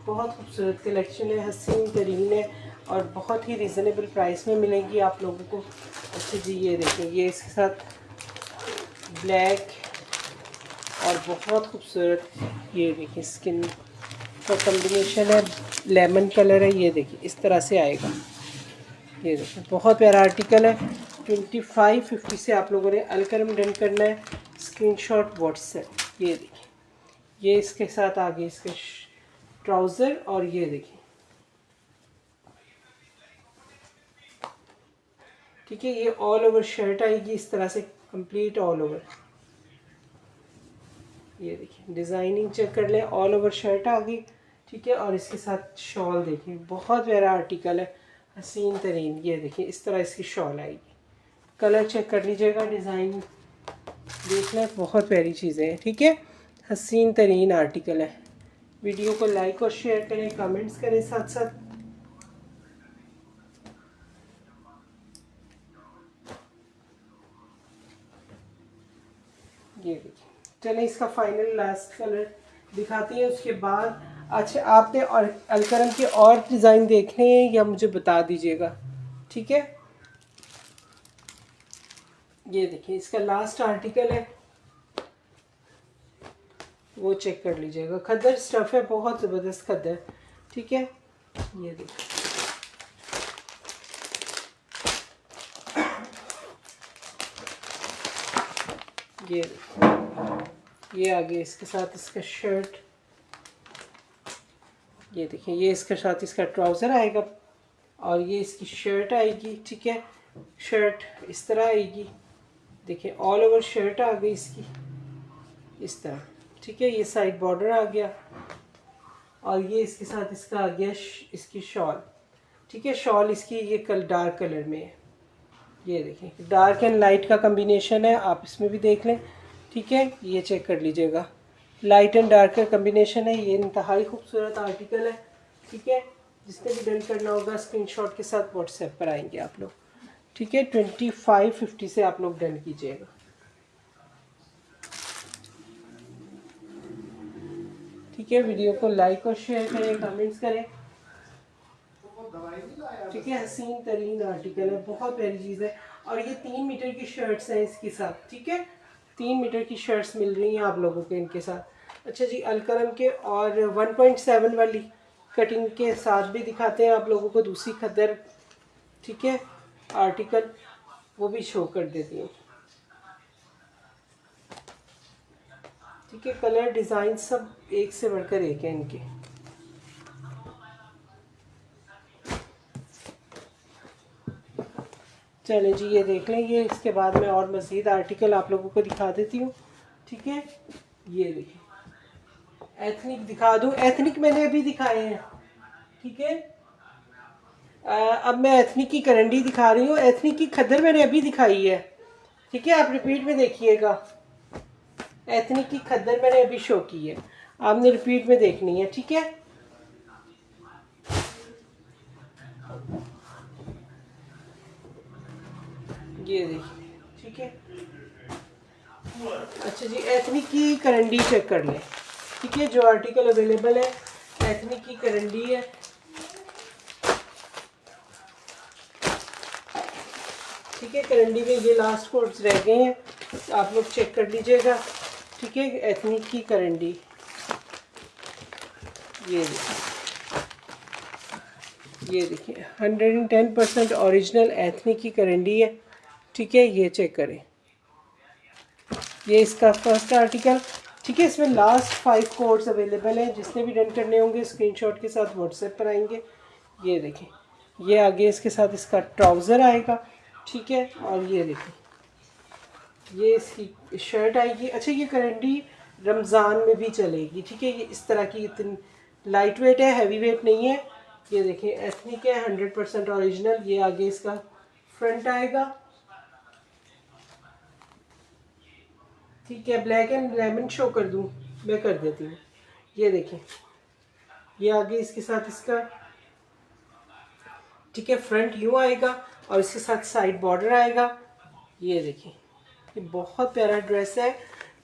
बहुत खूबसूरत कलेक्शन है, हसीन तरीन है और बहुत ही रिजनेबल प्राइस में मिलेंगी आप लोगों को। अच्छा जी, ये देखें, ये इसके साथ ब्लैक और बहुत खूबसूरत, ये देखिए स्किन का कॉम्बिनेशन है, लेमन कलर है। ये देखिए इस तरह से आएगा। ये देखिए बहुत प्यारा आर्टिकल है। 2550 से आप लोगों ने अलकरम डन करना है, स्क्रीनशॉट व्हाट्सएप। ये देखिए, ये इसके साथ आगे इसके ट्राउज़र, और ये देखिए, ठीक है। ये ऑल ओवर शर्ट आएगी इस तरह से, कंप्लीट ऑल ओवर। ये देखिए डिज़ाइनिंग चेक कर लें, ऑल ओवर शर्ट आ गई, ठीक है। और इसके साथ शॉल देखिए, बहुत प्यारा आर्टिकल है, हसीन तरीन। ये देखिए इस तरह इसकी शॉल आएगी। कलर चेक कर लीजिएगा, डिज़ाइन देख लें, बहुत प्यारी चीज़ें हैं, ठीक है। हसीन तरीन आर्टिकल है। वीडियो को लाइक और शेयर करें, कमेंट्स करें साथ साथ। ये देखिए, चलें इसका फाइनल लास्ट कलर दिखाती हैं उसके बाद। अच्छा, आपने और अलकरम के और डिज़ाइन देखने हैं या मुझे बता दीजिएगा, ठीक है। ये देखिए इसका लास्ट आर्टिकल है, वो चेक कर लीजिएगा। खद्दर स्टफ़ है, बहुत ज़बरदस्त खद्दर, ठीक है। ये देखिए, ये देखिए, ये आगे इसके साथ इसका शर्ट। ये देखिए, ये इसके साथ इसका ट्राउज़र आएगा और ये इसकी शर्ट आएगी, ठीक है। शर्ट इस तरह आएगी, देखिए ऑल ओवर शर्ट आ गई इसकी इस तरह, ठीक है। ये साइड बॉर्डर आ गया और ये इसके साथ इसका आ गया इसकी शॉल, ठीक है। शॉल इसकी ये डार्क कलर में है। ये देखिए डार्क एंड लाइट का कम्बिनेशन है, आप इसमें भी देख लें, ठीक है। ये चेक कर लीजिएगा, लाइट एंड डार्क का कम्बिनेशन है। ये इंतहाई खूबसूरत आर्टिकल है, ठीक है। जिसने भी डन करना होगा स्क्रीनशॉट के साथ व्हाट्सएप पर आएंगे आप लोग, ठीक है। 2550 से आप लोग डन कीजिएगा। ठीक है, वीडियो को लाइक और शेयर करें, कमेंट्स करें, ठीक है। हसीन तरीन आर्टिकल है, बहुत प्यारी चीज़ है। और ये 3 मीटर की शर्ट्स हैं इसके साथ, ठीक है। 3 मीटर की शर्ट्स मिल रही हैं आप लोगों के इनके साथ। अच्छा जी, अलकरम के और 1.7 वाली कटिंग के साथ भी दिखाते हैं आप लोगों को दूसरी खद्दर, ठीक है, आर्टिकल, वो भी शो कर देती हूँ, ठीक है। कलर डिज़ाइन सब एक से बढ़कर एक है इनके। चलें जी, ये देख लें। ये इसके बाद में और मज़ीद आर्टिकल आप लोगों को दिखा देती हूँ, ठीक है। ये देखिए एथनिक दिखा दूँ, एथनिक मैंने अभी दिखाए हैं, ठीक है। अब मैं एथनिक की करंडी दिखा रही हूँ, एथनिक की खद्दर मैंने अभी दिखाई है, ठीक है। आप रिपीट में देखिएगा, एथनिक की खद्दर मैंने अभी शो की है, आपने रिपीट में देखनी है, ठीक है। ये देखिए, ठीक है। अच्छा जी, एथनिक की करंडी चेक कर लें, ठीक है। जो आर्टिकल अवेलेबल है एथनिक की करंडी है, ठीक है। करंडी में ये लास्ट कोड्स रह गए हैं, आप लोग चेक कर लीजिएगा, ठीक है। एथनिक की करंडी, ये देखिए 110% ओरिजिनल एथनिक की करंडी है, ठीक है। ये चेक करें, ये इसका फर्स्ट आर्टिकल, ठीक है, इसमें लास्ट 5 कोड्स अवेलेबल हैं, जिसने भी डन करने होंगे स्क्रीनशॉट के साथ व्हाट्सएप पर आएंगे। ये देखें, ये आगे इसके साथ इसका ट्राउज़र आएगा, ठीक है। और ये देखें, ये इसकी शर्ट आएगी। अच्छा, ये करंडी रमज़ान में भी चलेगी, ठीक है। ये इस तरह की इतनी लाइट वेट है, हैवी वेट नहीं है। ये देखें, एथनिक है, 100% ओरिजिनल। ये आगे इसका फ्रंट आएगा, ठीक है। ब्लैक एंड लेमन शो कर दूं, मैं कर देती हूँ। ये देखें, ये आगे इसके साथ इसका, ठीक है, फ्रंट यूँ आएगा और इसके साथ साइड बॉर्डर आएगा। ये देखें, ये बहुत प्यारा ड्रेस है,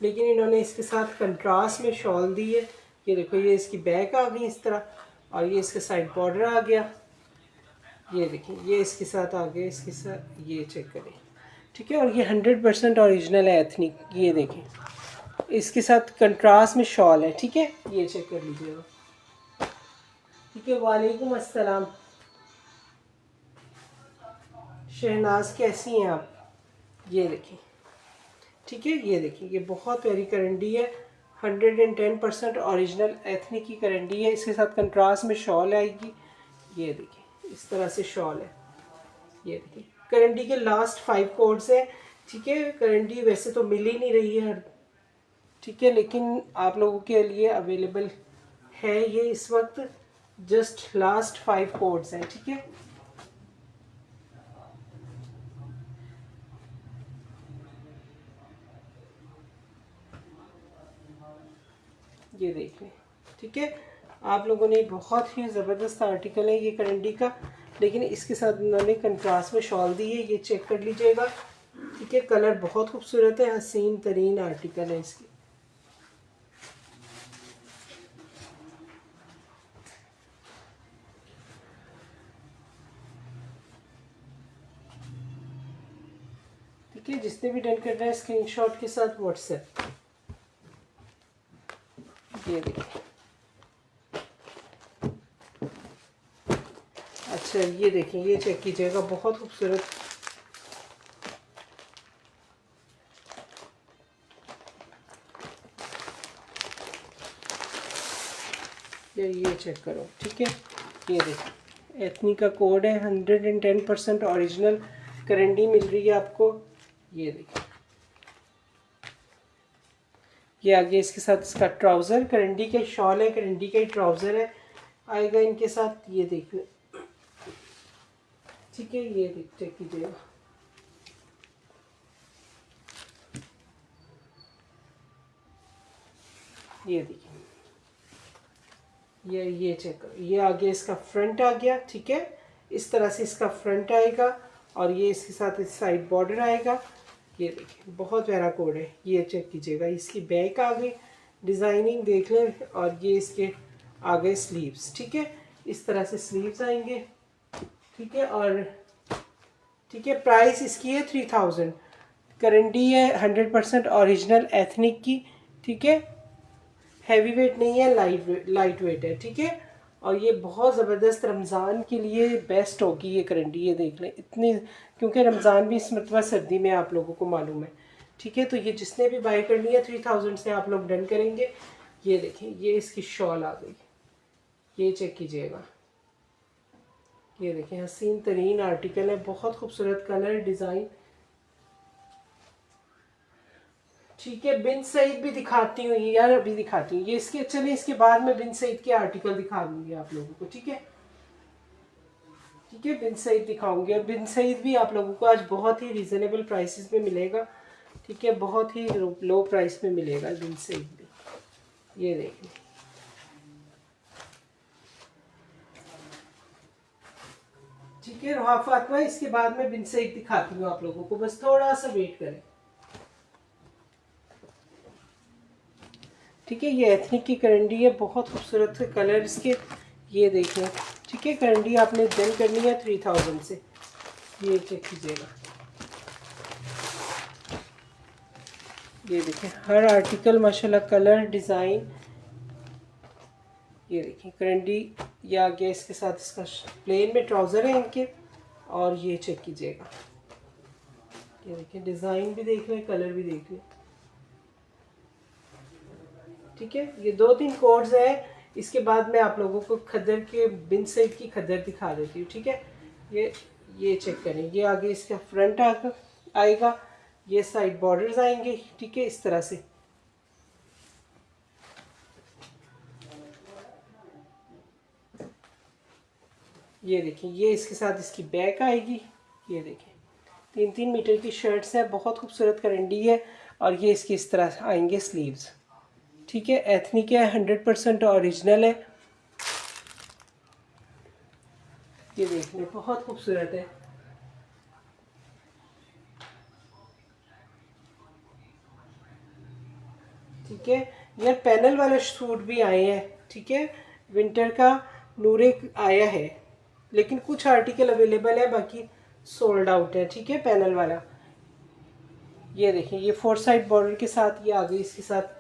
लेकिन इन्होंने इसके साथ कंट्रास्ट में शॉल दी है। ये देखो, ये इसकी बैक आ गई इस तरह, और ये इसके साइड बॉर्डर आ गया। ये देखें, ये इसके साथ आ गया, इसके साथ, ये चेक करें, ठीक है। और ये 100% ओरिजिनल है एथनिक। ये देखें, इसके साथ कंट्रास्ट में शॉल है, ठीक है। ये चेक कर लीजिएगा, ठीक है। वालेकुम अस्सलाम शहनाज, कैसी हैं आप? ये देखें, ठीक है। ये देखें, ये बहुत प्यारी करंडी है, 110% ओरिजिनल एथनिक की करंडी है। इसके साथ कंट्रास्ट में शॉल आएगी। ये देखें, इस तरह से शॉल है। ये देखिए, करंडी के लास्ट 5 कोड्स हैं, ठीक है। करंडी वैसे तो मिल ही नहीं रही है, ठीक है, लेकिन आप लोगों के लिए अवेलेबल है ये इस वक्त। जस्ट लास्ट 5 कोड्स हैं, ठीक है। ये देख लें, ठीक है। आप लोगों ने बहुत ही ज़बरदस्त आर्टिकल है ये करंडी का, लेकिन इसके साथ उन्होंने कंट्रास्ट में शॉल दी है। ये चेक कर लीजिएगा, ठीक है। कलर बहुत खूबसूरत है, हसीन तरीन आर्टिकल है इसकी। ठीक है, जिसने भी डन करना है स्क्रीनशॉट के साथ व्हाट्सएप। ये देखिए, अच्छा, ये देखें, ये चेक कीजिएगा, बहुत खूबसूरत। ये चेक करो, ठीक है। ये देखिए, एथनी का कोड है, 110% ओरिजिनल करंडी मिल रही है आपको। ये देखिए, ये आगे इसके साथ इसका ट्राउज़र, करंडी का शॉल है, करंडी का ही ट्राउज़र है आएगा इनके साथ। ये देखिए, ठीक है। ये देख, चेक कीजिएगा, ये देखिए, ये चेक करो, ये आगे इसका फ्रंट आ गया, ठीक है। इस तरह से इसका फ्रंट आएगा, और ये इसके साथ इस साइड बॉर्डर आएगा। ये देखिए, बहुत प्यारा कोड है। ये चेक कीजिएगा, इसकी बैक आ गई, डिज़ाइनिंग देख लें। और ये इसके आगे स्लीव्स, ठीक है, इस तरह से स्लीव्स आएंगे, ठीक है। और ठीक है, प्राइस इसकी है 3000। करंडी है 100% ओरिजिनल एथनिक की, ठीक है। हैवी वेट नहीं है, लाइट वेट है, ठीक है। और ये बहुत ज़बरदस्त रमज़ान के लिए बेस्ट होगी ये करंडी। ये देख लें, इतनी, क्योंकि रमज़ान भी इस मरतबा सर्दी में आप लोगों को मालूम है, ठीक है। तो ये जिसने भी बाई करनी है 3000 से आप लोग डन करेंगे। ये देखें, ये इसकी शॉल आ गई, ये चेक कीजिएगा। ये देखें, हसीन तरीन आर्टिकल है, बहुत खूबसूरत कलर डिज़ाइन, ठीक है। बिन सईद भी दिखाती हूँ यार, अभी दिखाती हूँ ये इसके, चलिए इसके बाद में बिन सईद के आर्टिकल दिखा दूंगी आप लोगों को, ठीक है। ठीक है, बिन सईद दिखाऊंगी, और बिन सईद भी आप लोगों को आज बहुत ही रीज़नेबल प्राइसेस में मिलेगा, ठीक है। बहुत ही लो प्राइस में मिलेगा बिन सईद भी। ये देखिए, ठीक है। रुहा फातिमा, इसके बाद में बिन सईद दिखाती हूँ आप लोगों को, बस थोड़ा सा वेट करें, ठीक है। ये एथनिक की करंडी है, बहुत खूबसूरत से कलर इसके। ये देखिए, ठीक है। करंडी आपने डन करनी है 3000 से। ये चेक कीजिएगा, ये देखिए, हर आर्टिकल माशाल्लाह कलर डिज़ाइन। ये देखिए, करंडी, ये आ गया इसके साथ इसका प्लेन में ट्राउज़र है इनके। और ये चेक कीजिएगा, ये देखिए, डिज़ाइन भी देख लें, कलर भी देख लें। ठीक है, ये 2-3 कोड्स हैं। इसके बाद मैं आप लोगों को खद्दर के बिन सैद की खद्दर दिखा देती हूँ। ठीक है, ये चेक करें, ये आगे इसका फ्रंट आएगा, ये साइड बॉर्डर्स आएंगे। ठीक है, इस तरह से ये देखिए, ये इसके साथ इसकी बैक आएगी। ये देखिए 3-3 मीटर की शर्ट्स है, बहुत खूबसूरत करंडी है। और ये इसकी इस तरह आएंगे स्लीव्स। ठीक है, एथनिक है, 100% ओरिजिनल है। ये देखने बहुत खूबसूरत है। ठीक है, यार पैनल वाले सूट भी आए हैं। ठीक है, विंटर का नूरे आया है, लेकिन कुछ आर्टिकल अवेलेबल है, बाकी सोल्ड आउट है। ठीक है, पैनल वाला ये देखिए, ये 4 साइड बॉर्डर के साथ ये आ गई, इसके साथ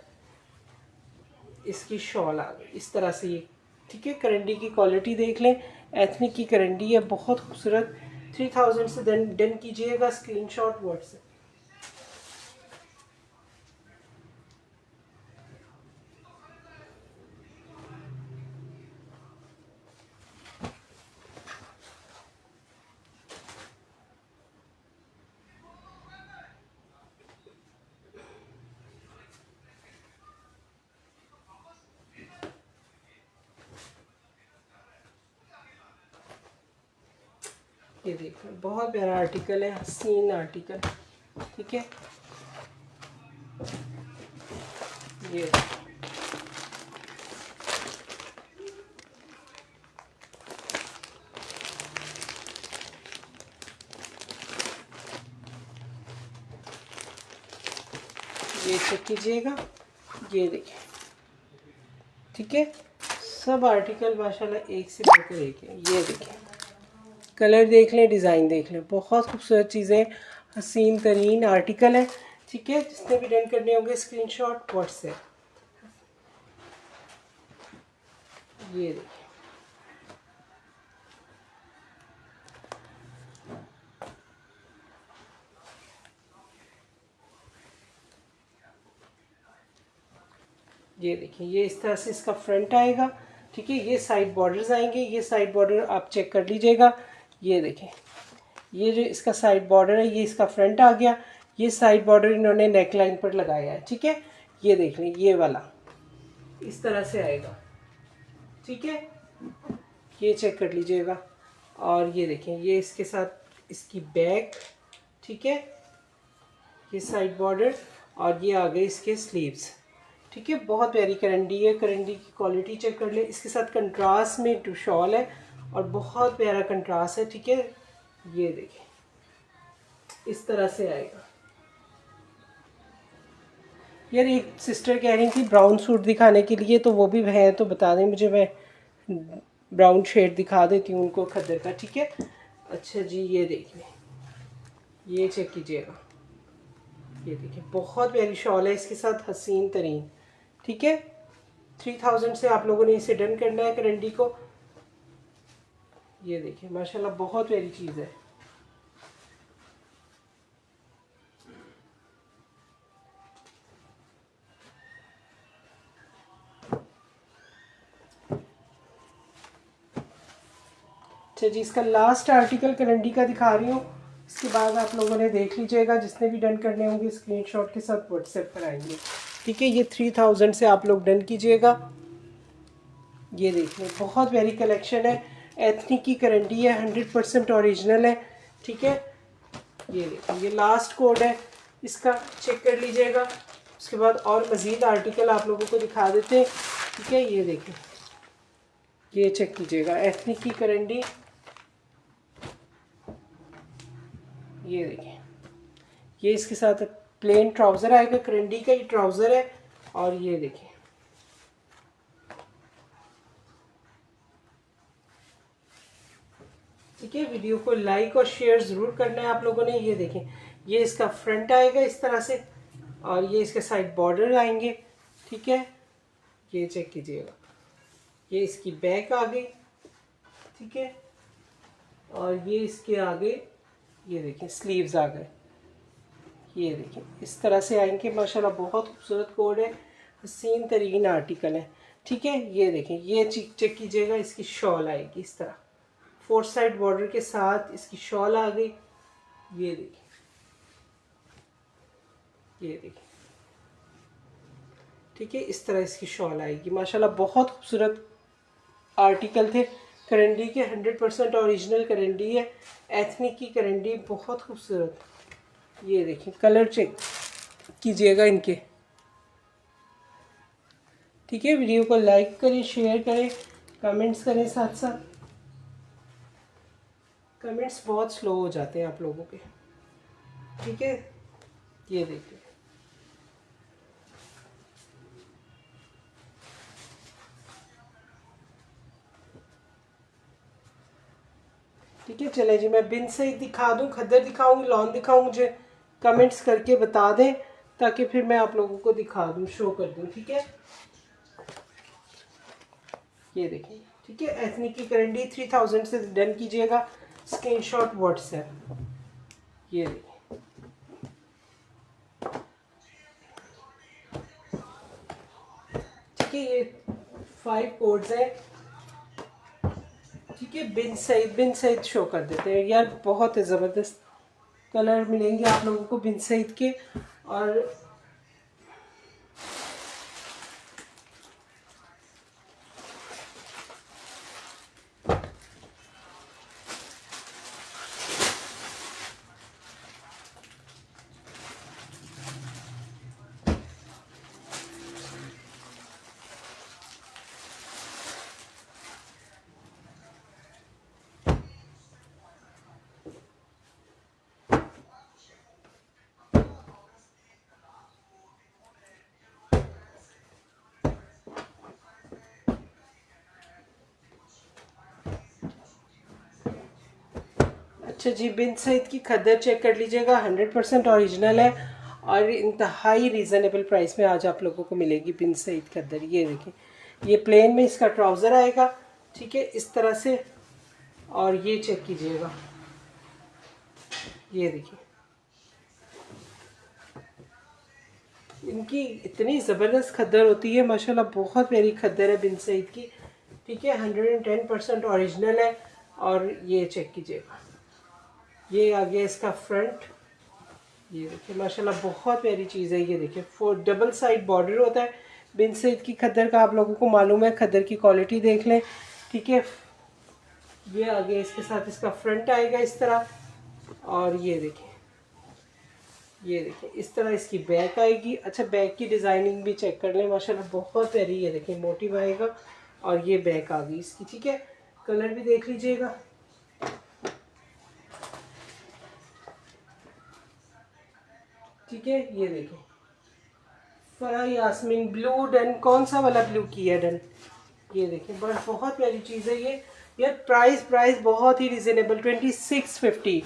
इसकी शॉल आ गई इस तरह से ये। ठीक है, करंडी की क्वालिटी देख लें, एथनिक की करंडी है, बहुत खूबसूरत। 3000 से डन कीजिएगा, स्क्रीनशॉट व्हाट्सएप। ये देखो, बहुत प्यारा आर्टिकल है, हसीन आर्टिकल। ठीक है, ये चेक कीजिएगा, ये देखिए। ठीक है, सब आर्टिकल माशाल्लाह एक से बढ़कर एक है। ये देखिए, कलर देख लें, डिज़ाइन देख लें, बहुत खूबसूरत चीज़ें, हसीन तरीन आर्टिकल है। ठीक है, जिसने भी डन करने होंगे स्क्रीनशॉट व्हाट्सएप। ये देखिए, ये देखिए, ये इस तरह से इसका फ्रंट आएगा। ठीक है, ये साइड बॉर्डर्स आएंगे, ये साइड बॉर्डर आप चेक कर लीजिएगा। ये देखें, ये जो इसका साइड बॉर्डर है, ये इसका फ्रंट आ गया। ये साइड बॉर्डर इन्होंने नेक लाइन पर लगाया है। ठीक है, ये देख लें, ये वाला इस तरह से आएगा। ठीक है, ये चेक कर लीजिएगा। और ये देखें, ये इसके साथ इसकी बैक। ठीक है, ये साइड बॉर्डर और ये आ गए इसके स्लीव्स। ठीक है, बहुत प्यारी करंडी है, करंडी की क्वालिटी चेक कर ले। इसके साथ कंट्रास्ट में टू शॉल है और बहुत प्यारा कंट्रास्ट है। ठीक है, ये देखिए इस तरह से आएगा। यार एक सिस्टर कह रही थी ब्राउन सूट दिखाने के लिए, तो वो भी है तो बता दें मुझे, मैं ब्राउन शेड दिखा देती हूँ उनको खद्दर का। ठीक है, अच्छा जी, ये देखिए, ये चेक कीजिएगा। ये देखिए, बहुत प्यारी शॉल है इसके साथ, हसीन तरीन। ठीक है, 3000 से आप लोगों ने इसे डन करना है करंडी को। ये देखिए, माशाल्लाह बहुत प्यारी चीज़ है। अच्छा जी, इसका लास्ट आर्टिकल करंडी का दिखा रही हूँ, इसके बाद आप लोगों ने देख लीजिएगा, जिसने भी डन करने होंगे स्क्रीनशॉट के साथ व्हाट्सएप पर आएंगे। ठीक है, ये 3000 से आप लोग डन कीजिएगा। ये देखिए, बहुत प्यारी कलेक्शन है, एथनिक की करंडी है, 100% ओरिजिनल है। ठीक है, ये देखिए, ये लास्ट कोड है इसका, चेक कर लीजिएगा। उसके बाद और मज़ीद आर्टिकल आप लोगों को दिखा देते हैं। ठीक है, ये देखिए, ये चेक कीजिएगा, एथनिक की करंडी। ये देखिए, ये इसके साथ प्लेन ट्राउज़र आएगा, करंडी का ही ट्राउज़र है। और ये देखिए, ठीक है, वीडियो को लाइक और शेयर ज़रूर करना है आप लोगों ने। ये देखें, ये इसका फ्रंट आएगा इस तरह से और ये इसके साइड बॉर्डर आएंगे। ठीक है, ये चेक कीजिएगा, ये इसकी बैक आ गई। ठीक है, और ये इसके आगे ये देखें स्लीव्स आ गए। ये देखिए, इस तरह से आएंगे, माशाल्लाह बहुत खूबसूरत कोड है, हसीन तरीन आर्टिकल है, ठीक है। ये देखें, ये चेक कीजिएगा, इसकी शॉल आएगी इस तरह, 4 साइड बॉर्डर के साथ इसकी शॉल आ गई। ये देखिए, ये देखिए, ठीक है, इस तरह इसकी शॉल आएगी। माशाल्लाह बहुत खूबसूरत आर्टिकल थे। करंडी के 100% ओरिजिनल करंडी है, एथनिक की करंडी, बहुत खूबसूरत। ये देखिए, कलर चेक कीजिएगा इनके, ठीक है। वीडियो को लाइक करें, शेयर करें, कमेंट्स करें साथ साथ। कमेंट्स बहुत स्लो हो जाते हैं आप लोगों के, ठीक है। ये देखिए, ठीक है। चले जी, मैं बिन सही दिखा दूं, खद्दर दिखाऊं, लॉन दिखाऊं, मुझे कमेंट्स करके बता दें ताकि फिर मैं आप लोगों को दिखा दूं, शो कर दूं, ठीक है। ये देखिए, ठीक है, एथनिक की करंडी 3000 से डन कीजिएगा, स्क्रीनशॉट व्हाट्सएप। ये देखिए, ठीक है, ये 5 कोड्स हैं, ठीक है। बिन सईद शो कर देते हैं यार, बहुत ज़बरदस्त कलर मिलेंगे आप लोगों को बिन सईद के। और अच्छा जी, बिन सईद की खद्दर चेक कर लीजिएगा, 100% ओरिजिनल है और इंतहाई रीज़नेबल प्राइस में आज आप लोगों को मिलेगी बिन सईद खद्दर। ये देखिए, ये प्लेन में इसका ट्राउज़र आएगा, ठीक है, इस तरह से। और ये चेक कीजिएगा, ये देखिए, इनकी इतनी ज़बरदस्त खद्दर होती है माशाल्लाह, बहुत प्यारी खद्दर है बिन सईद की, ठीक है। 110% ओरिजिनल है। और ये चेक कीजिएगा, ये आ गया इसका फ्रंट। ये देखिए, माशाल्लाह बहुत प्यारी चीज़ है। ये देखिए, 4 डबल साइड बॉर्डर होता है बिन सईद की खद्दर का, आप लोगों को मालूम है, खद्दर की क्वालिटी देख लें, ठीक है। ये आ गया इसके साथ, इसका फ्रंट आएगा इस तरह। और ये देखिए, ये देखिए, इस तरह इसकी बैक आएगी। अच्छा, बैक की डिज़ाइनिंग भी चेक कर लें, माशाल्लाह बहुत प्यारी। ये देखिए, मोटिव आएगा और ये बैक आ गई इसकी, ठीक है। कलर भी देख लीजिएगा, ठीक है। ये देखिए, फरा यास्मीन ब्लू डन, कौन सा वाला ब्लू किया डन। ये देखिए, बस बहुत प्यारी चीज़ है ये। यार प्राइस बहुत ही रिजनेबल, 2650,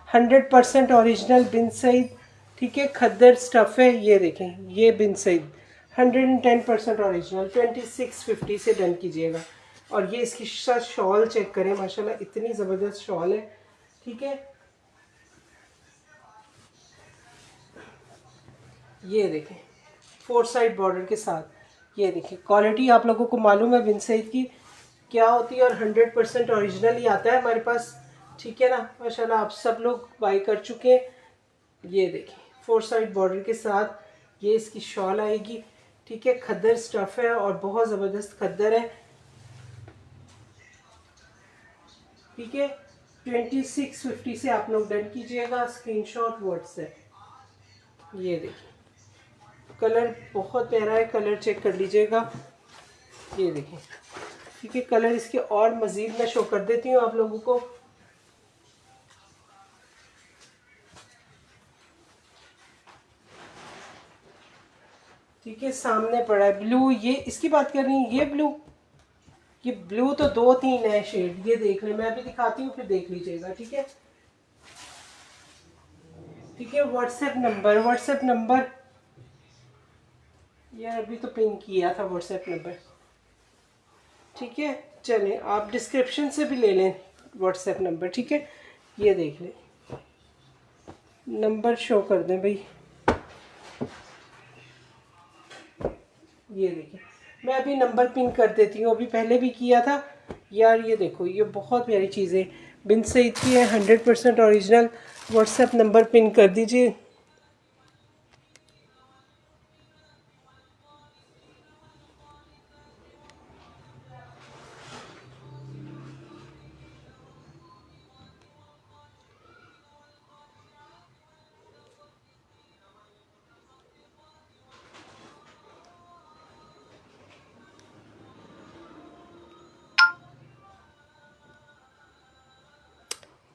100% ओरिजिनल बिन सईद, ठीक है। खद्दर स्टफ़ है, ये देखें, ये बिन सईद 110% ओरिजिनल, 2650 से डन कीजिएगा। और ये इसकी साथ शॉल चेक करें, माशाल्लाह इतनी ज़बरदस्त शॉल है, ठीक है। ये देखें, 4 साइड बॉर्डर के साथ। ये देखिए, क्वालिटी आप लोगों को मालूम है बिन सईद की क्या होती है, और 100% ओरिजिनल ही आता है हमारे पास, ठीक है ना। माशाल्लाह आप सब लोग बाई कर चुके हैं। ये देखिए, 4 साइड बॉर्डर के साथ ये इसकी शॉल आएगी, ठीक है। खद्दर स्टफ़ है और बहुत ज़बरदस्त खद्दर है, ठीक है। 2650 से आप लोग डन कीजिएगा, स्क्रीनशॉट व्हाट्सएप। ये देखिए, कलर बहुत प्यारा है, कलर चेक कर लीजिएगा। ये देखिए, ठीक है, कलर इसके और मज़ीद मैं शो कर देती हूँ आप लोगों को। ठीक है, सामने पड़ा है ब्लू, ये इसकी बात कर रही हूँ, ये ब्लू, ये ब्लू तो 2-3 है शेड, ये देख लें, मैं अभी दिखाती हूँ फिर देख लीजिएगा, ठीक है। ठीक है, व्हाट्सएप नंबर यार अभी तो पिन किया था व्हाट्सएप नंबर, ठीक है। चलें, आप डिस्क्रिप्शन से भी ले लें व्हाट्सएप नंबर, ठीक है। ये देख लें, नंबर शो कर दें भाई। ये देखिए, मैं अभी नंबर पिन कर देती हूँ, अभी पहले भी किया था यार। ये देखो, ये बहुत प्यारी चीज़ें बिन सईद की है, 100% ओरिजिनल। व्हाट्सएप नंबर पिन कर दीजिए।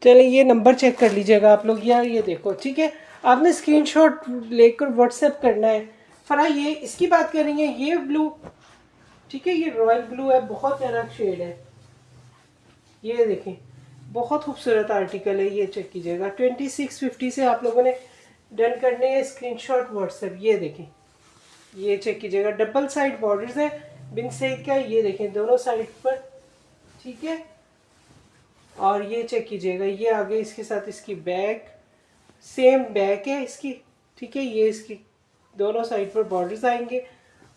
चलिए, ये नंबर चेक कर लीजिएगा आप लोग यार। ये देखो, ठीक है, आपने स्क्रीनशॉट लेकर व्हाट्सएप करना है। फरा, ये इसकी बात कर रही है, ये ब्लू, ठीक है, ये रॉयल ब्लू है, बहुत प्यारा शेड है। ये देखें, बहुत खूबसूरत आर्टिकल है, ये चेक कीजिएगा। 2650 से आप लोगों ने डन करने हैं स्क्रीनशॉट व्हाट्सएप। ये देखें, ये चेक कीजिएगा, डबल साइड बॉर्डर्स है बिन सईद का। ये देखें दोनों साइड पर, ठीक है। और ये चेक कीजिएगा, ये आगे इसके साथ इसकी बैक, सेम बैक है इसकी, ठीक है। ये इसकी दोनों साइड पर बॉर्डर्स आएंगे।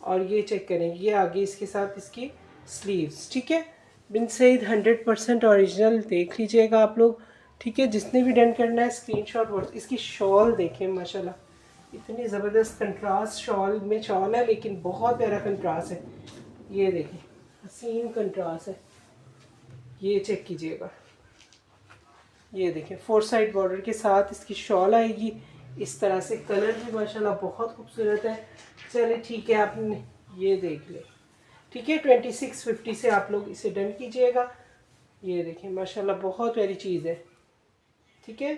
और ये चेक करें, ये आगे इसके साथ इसकी स्लीव्स, ठीक है। बिन सईद 100% ओरिजिनल, देख लीजिएगा आप लोग, ठीक है। जिसने भी डन करना है स्क्रीनशॉट व्हाट्सएप। इसकी शॉल देखें, माशाल्लाह इतनी ज़बरदस्त कंट्रास्ट शॉल में शॉल है, लेकिन बहुत प्यारा कंट्रास्ट है। ये देखें, हसीन कंट्रास्ट है, ये चेक कीजिएगा। ये देखें, 4 साइड बॉर्डर के साथ इसकी शॉल आएगी इस तरह से। कलर भी माशाल्लाह बहुत खूबसूरत है। चलिए ठीक है, आपने ये देख ले, ठीक है। 2650 से आप लोग इसे डन कीजिएगा। ये देखें, माशाल्लाह बहुत प्यारी चीज़ है, ठीक है।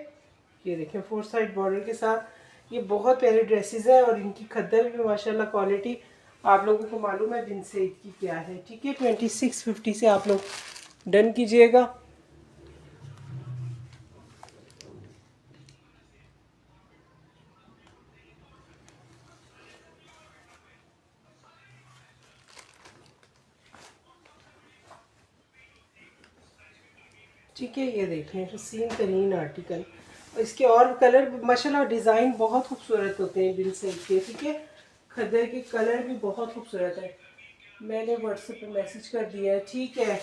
ये देखें, 4 साइड बॉर्डर के साथ ये बहुत प्यारी ड्रेसेस है। और इनकी खद्दर भी माशाल्लाह क्वालिटी आप लोगों को मालूम है बिन सईद की क्या है, ठीक है। 2650 से आप लोग डन कीजिएगा। ठीक है, ये देखें, हसीन तरीन आर्टिकल। इसके और कलर माशाल्लाह डिज़ाइन बहुत खूबसूरत होते हैं बिन सईद के, ठीक है। खद्दर के कलर भी बहुत खूबसूरत है। मैंने व्हाट्सएप पे मैसेज कर दिया है, ठीक है।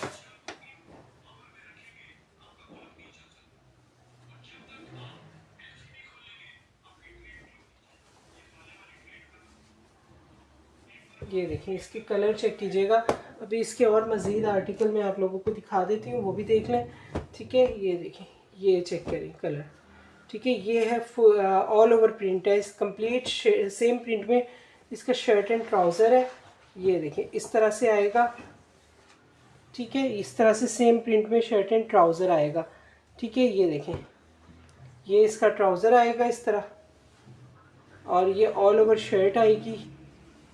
ये देखिए, इसके कलर चेक कीजिएगा। अभी इसके और मज़ीद आर्टिकल मैं आप लोगों को दिखा देती हूँ, वो भी देख लें, ठीक है। ये देखें, ये चेक करें कलर, ठीक है। ये है ऑल ओवर प्रिंट है, इस कंप्लीट सेम प्रिंट में इसका शर्ट एंड ट्राउज़र है। ये देखें, इस तरह से आएगा, ठीक है। इस तरह से सेम प्रिंट में शर्ट एंड ट्राउज़र आएगा, ठीक है। ये देखें, ये इसका ट्राउज़र आएगा इस तरह, और ये ऑल ओवर शर्ट आएगी।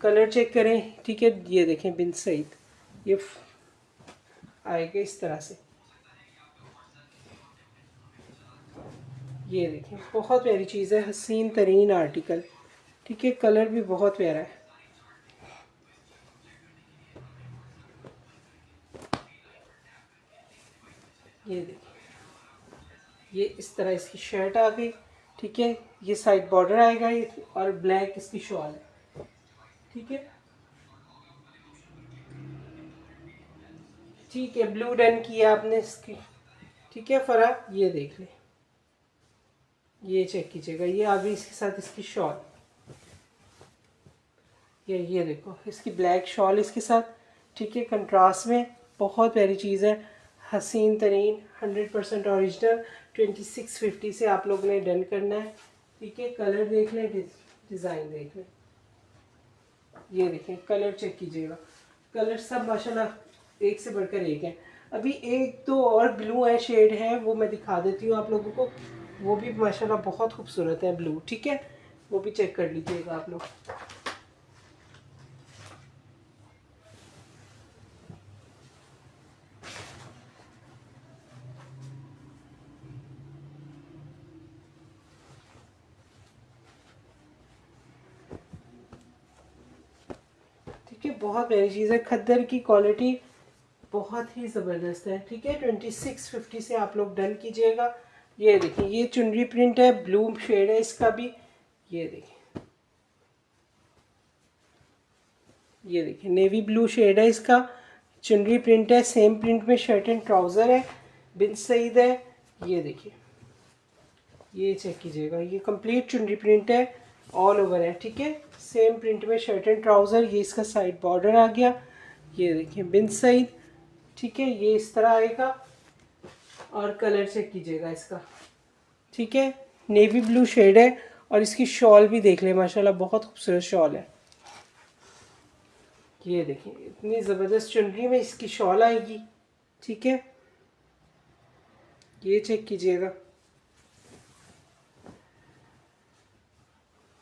कलर चेक करें, ठीक है। ये देखें, बिन सईद, ये आएगा इस तरह से। ये देखें, बहुत प्यारी चीज़ है, हसीन तरीन आर्टिकल, ठीक है। कलर भी बहुत प्यारा है। ये देखिए, ये इस तरह इसकी शर्ट आ गई, ठीक है। ये साइड बॉर्डर आएगा ये, और ब्लैक इसकी शॉल है, ठीक है। ठीक है, ब्लू डन किया आपने इसकी, ठीक है। फरा, ये देख ले, ये चेक कीजिएगा, ये आ गई इसके साथ इसकी शॉल। ये देखो, इसकी ब्लैक शॉल इसके साथ, ठीक है, कंट्रास्ट में। बहुत प्यारी चीज़ है, हसीन तरीन, 100% ओरिजिनल। 2650 से आप लोग ने डन करना है, ठीक है। कलर देख लें, डिज़ाइन देख लें। ये देखें, कलर चेक कीजिएगा, कलर सब माशाल्लाह एक से बढ़कर एक है। अभी एक दो और ब्लू है, शेड है, वो मैं दिखा देती हूँ आप लोगों को। वो भी माशाल्लाह बहुत खूबसूरत है ब्लू, ठीक है। वो भी चेक कर लीजिएगा आप लोग। ठीक है, बहुत प्यारी चीज़ है, खद्दर की क्वालिटी बहुत ही ज़बरदस्त है, ठीक है। 2650 से आप लोग डन कीजिएगा। ये देखिए, ये चुनरी प्रिंट है, ब्लू शेड है इसका भी। ये देखिए, ये देखिए नेवी ब्लू शेड है इसका, चुनरी प्रिंट है, सेम प्रिंट में शर्ट एंड ट्राउज़र है, बिन सईद है। ये देखिए, ये चेक कीजिएगा, ये कंप्लीट चुनरी प्रिंट है, ऑल ओवर है, ठीक है। सेम प्रिंट में शर्ट एंड ट्राउज़र, ये इसका साइड बॉर्डर आ गया। ये देखिए बिन सईद, ठीक है, ये इस तरह आएगा। और कलर चेक कीजिएगा इसका, ठीक है, नेवी ब्लू शेड है। और इसकी शॉल भी देख लें, माशाल्लाह बहुत खूबसूरत शॉल है। ये देखिए इतनी ज़बरदस्त चुनरी में इसकी शॉल आएगी, ठीक है। ये चेक कीजिएगा,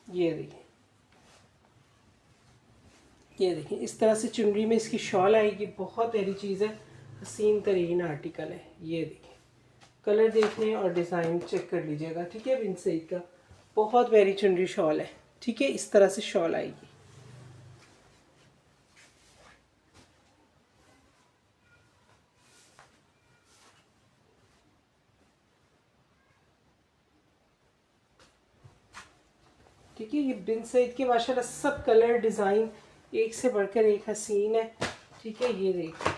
ये देखिए, ये देखिए इस तरह से चुनरी में इसकी शॉल आएगी। बहुत प्यारी चीज़ है, हसीन तरीन आर्टिकल है। ये देखिए कलर देख लें और डिज़ाइन चेक कर लीजिएगा, ठीक है। बिन सईद का बहुत प्यारी चुनरी शॉल है, ठीक है, इस तरह से शॉल आएगी। ठीक है, ये बिन सईद के माशाल्लाह सब कलर डिज़ाइन एक से बढ़कर एक हसीन है, ठीक है। ये देखिए,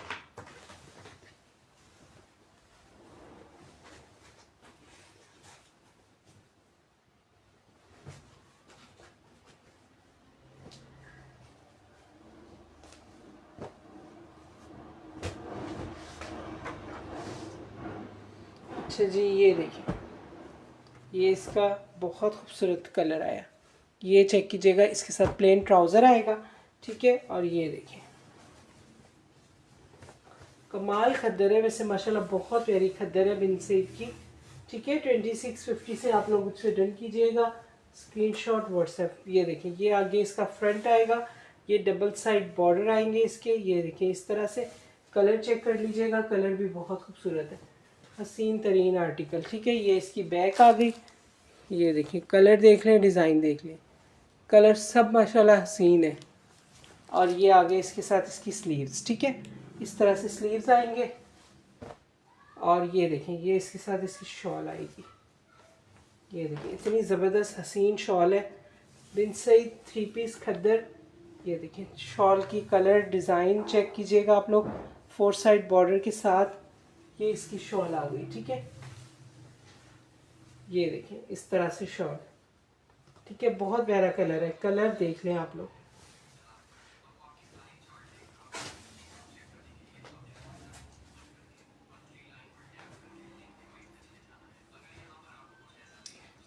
अच्छा जी, ये देखिए, ये इसका बहुत खूबसूरत कलर आया। ये चेक कीजिएगा, इसके साथ प्लेन ट्राउज़र आएगा, ठीक है। और ये देखिए कमाल खद्दर है, वैसे माशाल्लाह बहुत प्यारी खद्दर है बिन सईद की, ठीक है। 2650 से आप लोग उससे डन कीजिएगा, स्क्रीनशॉट व्हाट्सएप। ये देखिए, ये आगे इसका फ्रंट आएगा, ये डबल साइड बॉर्डर आएंगे इसके। ये देखिए इस तरह से कलर चेक कर लीजिएगा, कलर भी बहुत खूबसूरत है, हसीन तरीन आर्टिकल, ठीक है। ये इसकी बैक आ गई। ये देखिए कलर देख लें, डिज़ाइन देख लें, कलर सब माशाल्लाह हसीन है। और ये आगे इसके साथ इसकी स्लीव्स, ठीक है, इस तरह से स्लीव्स आएंगे। और ये देखें, ये इसके साथ इसकी शॉल आएगी। ये देखिए इतनी ज़बरदस्त हसीन शॉल है, बिन सईद 3 पीस खद्दर। ये देखिए शॉल की कलर डिज़ाइन चेक कीजिएगा आप लोग, 4 साइड बॉर्डर के साथ ये इसकी शॉल आ गई, ठीक है। ये देखिए इस तरह से शॉल, ठीक है, बहुत प्यारा कलर है, कलर देख लें आप लोग।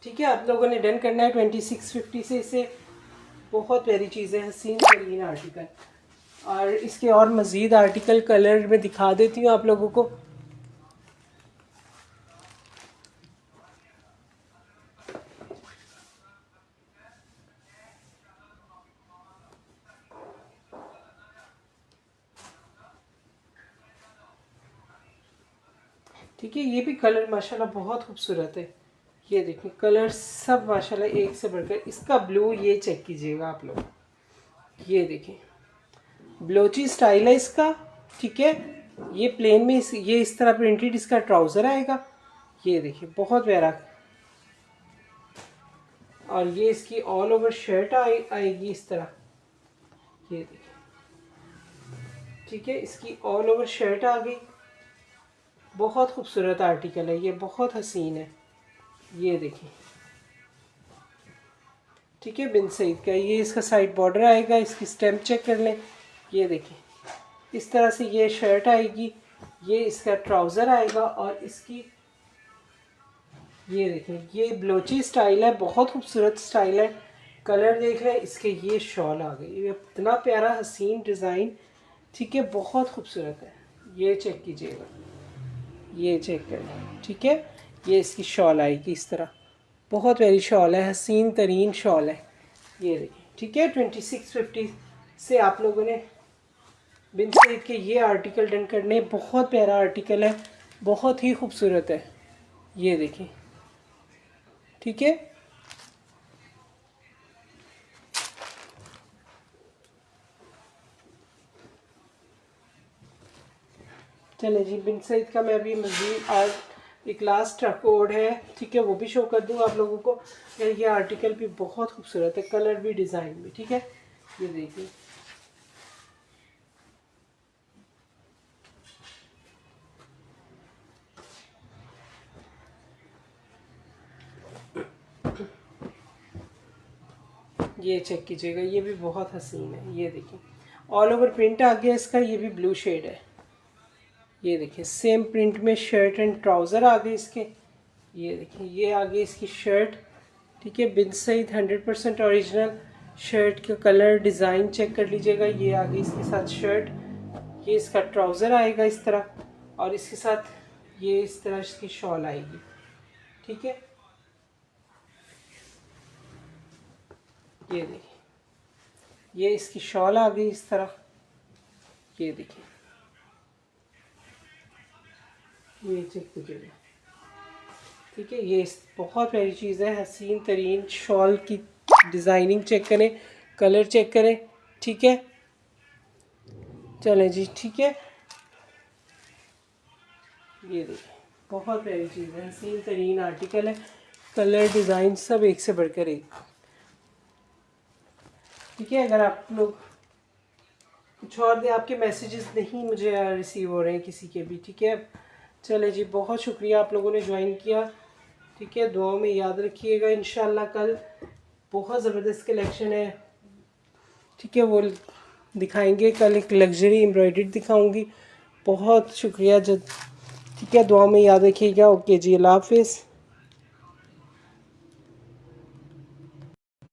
ठीक है, आप लोगों ने डन करना है 2650 से। इसे बहुत प्यारी चीज़ है, हसीन तरीन आर्टिकल। और इसके और मज़ीद आर्टिकल कलर में दिखा देती हूँ आप लोगों को। ठीक है, ये भी कलर माशाल्लाह बहुत खूबसूरत है। ये देखिए कलर सब माशाल्लाह एक से बढ़कर। इसका ब्लू ये चेक कीजिएगा आप लोग, ये देखिए ब्लोची स्टाइल है इसका, ठीक है। ये प्लेन में ये इस तरह प्रिंटेड इसका ट्राउज़र आएगा। ये देखिए बहुत प्यारा। और ये इसकी ऑल ओवर शर्ट आएगी इस तरह। ये देखिए, ठीक है, इसकी ऑल ओवर शर्ट आ गई। बहुत खूबसूरत आर्टिकल है ये, बहुत हसीन है। ये देखिए, ठीक है, बिन सईद का। ये इसका साइड बॉर्डर आएगा, इसकी स्टेम्प चेक कर लें। ये देखिए इस तरह से ये शर्ट आएगी, ये इसका ट्राउज़र आएगा। और इसकी ये देखें, ये ब्लोची स्टाइल है, बहुत खूबसूरत स्टाइल है। कलर देख रहे हैं इसके, ये शॉल आ गई, ये इतना प्यारा हसीन डिज़ाइन, ठीक है, बहुत खूबसूरत है। ये चेक कीजिएगा, ये चेक करें, ठीक है। ये इसकी शॉल आएगी इस तरह, बहुत प्यारी शॉल है, हसीन तरीन शॉल है। ये देखिए, ठीक है। 2650 से आप लोगों ने बिन सईद के ये आर्टिकल डन करने। बहुत प्यारा आर्टिकल है, बहुत ही खूबसूरत है। ये देखिए, ठीक है। चले जी, बिन सईद का मैं अभी मज़ीद आज एक लास्ट कोड है, ठीक है, वो भी शो कर दूँ आप लोगों को। ये आर्टिकल भी बहुत खूबसूरत है, कलर भी डिज़ाइन भी, ठीक है। ये देखिए ये चेक कीजिएगा, ये भी बहुत हसीन है। ये देखिए ऑल ओवर प्रिंट आ गया इसका, ये भी ब्लू शेड है। ये देखिए सेम प्रिंट में शर्ट एंड ट्राउज़र आ गए इसके। ये देखिए ये आ गई इसकी शर्ट, ठीक है, बिन सईद 100% ओरिजिनल। शर्ट का कलर डिज़ाइन चेक कर लीजिएगा। ये आ गई इसके साथ शर्ट, ये इसका ट्राउज़र आएगा इस तरह, और इसके साथ ये इस तरह इसकी शॉल आएगी, ठीक है। ये देखिए ये इसकी शॉल आ गई इस तरह। ये देखिए ये चेक कीजिएगा, ठीक है। ये बहुत प्यारी चीज़ है, हसीन तरीन शॉल की डिज़ाइनिंग चेक करें, कलर चेक करें, ठीक है। चलें जी, ठीक है। ये देखिए बहुत प्यारी चीज़ है, हसीन तरीन आर्टिकल है, कलर डिज़ाइन सब एक से बढ़कर एक, ठीक है। अगर आप लोग कुछ और दे, आपके मैसेजेस नहीं मुझे रिसीव हो रहे हैं किसी के भी, ठीक है। चले जी, बहुत शुक्रिया आप लोगों ने ज्वाइन किया, ठीक है। दुआओं में याद रखिएगा। इंशाल्लाह कल बहुत ज़बरदस्त कलेक्शन है, ठीक है, वो दिखाएंगे। कल एक लग्जरी एम्ब्रॉयडरी दिखाऊंगी। बहुत शुक्रिया जब, ठीक है। दुआ में याद रखिएगा। ओके जी, अल्लाह हाफिज़।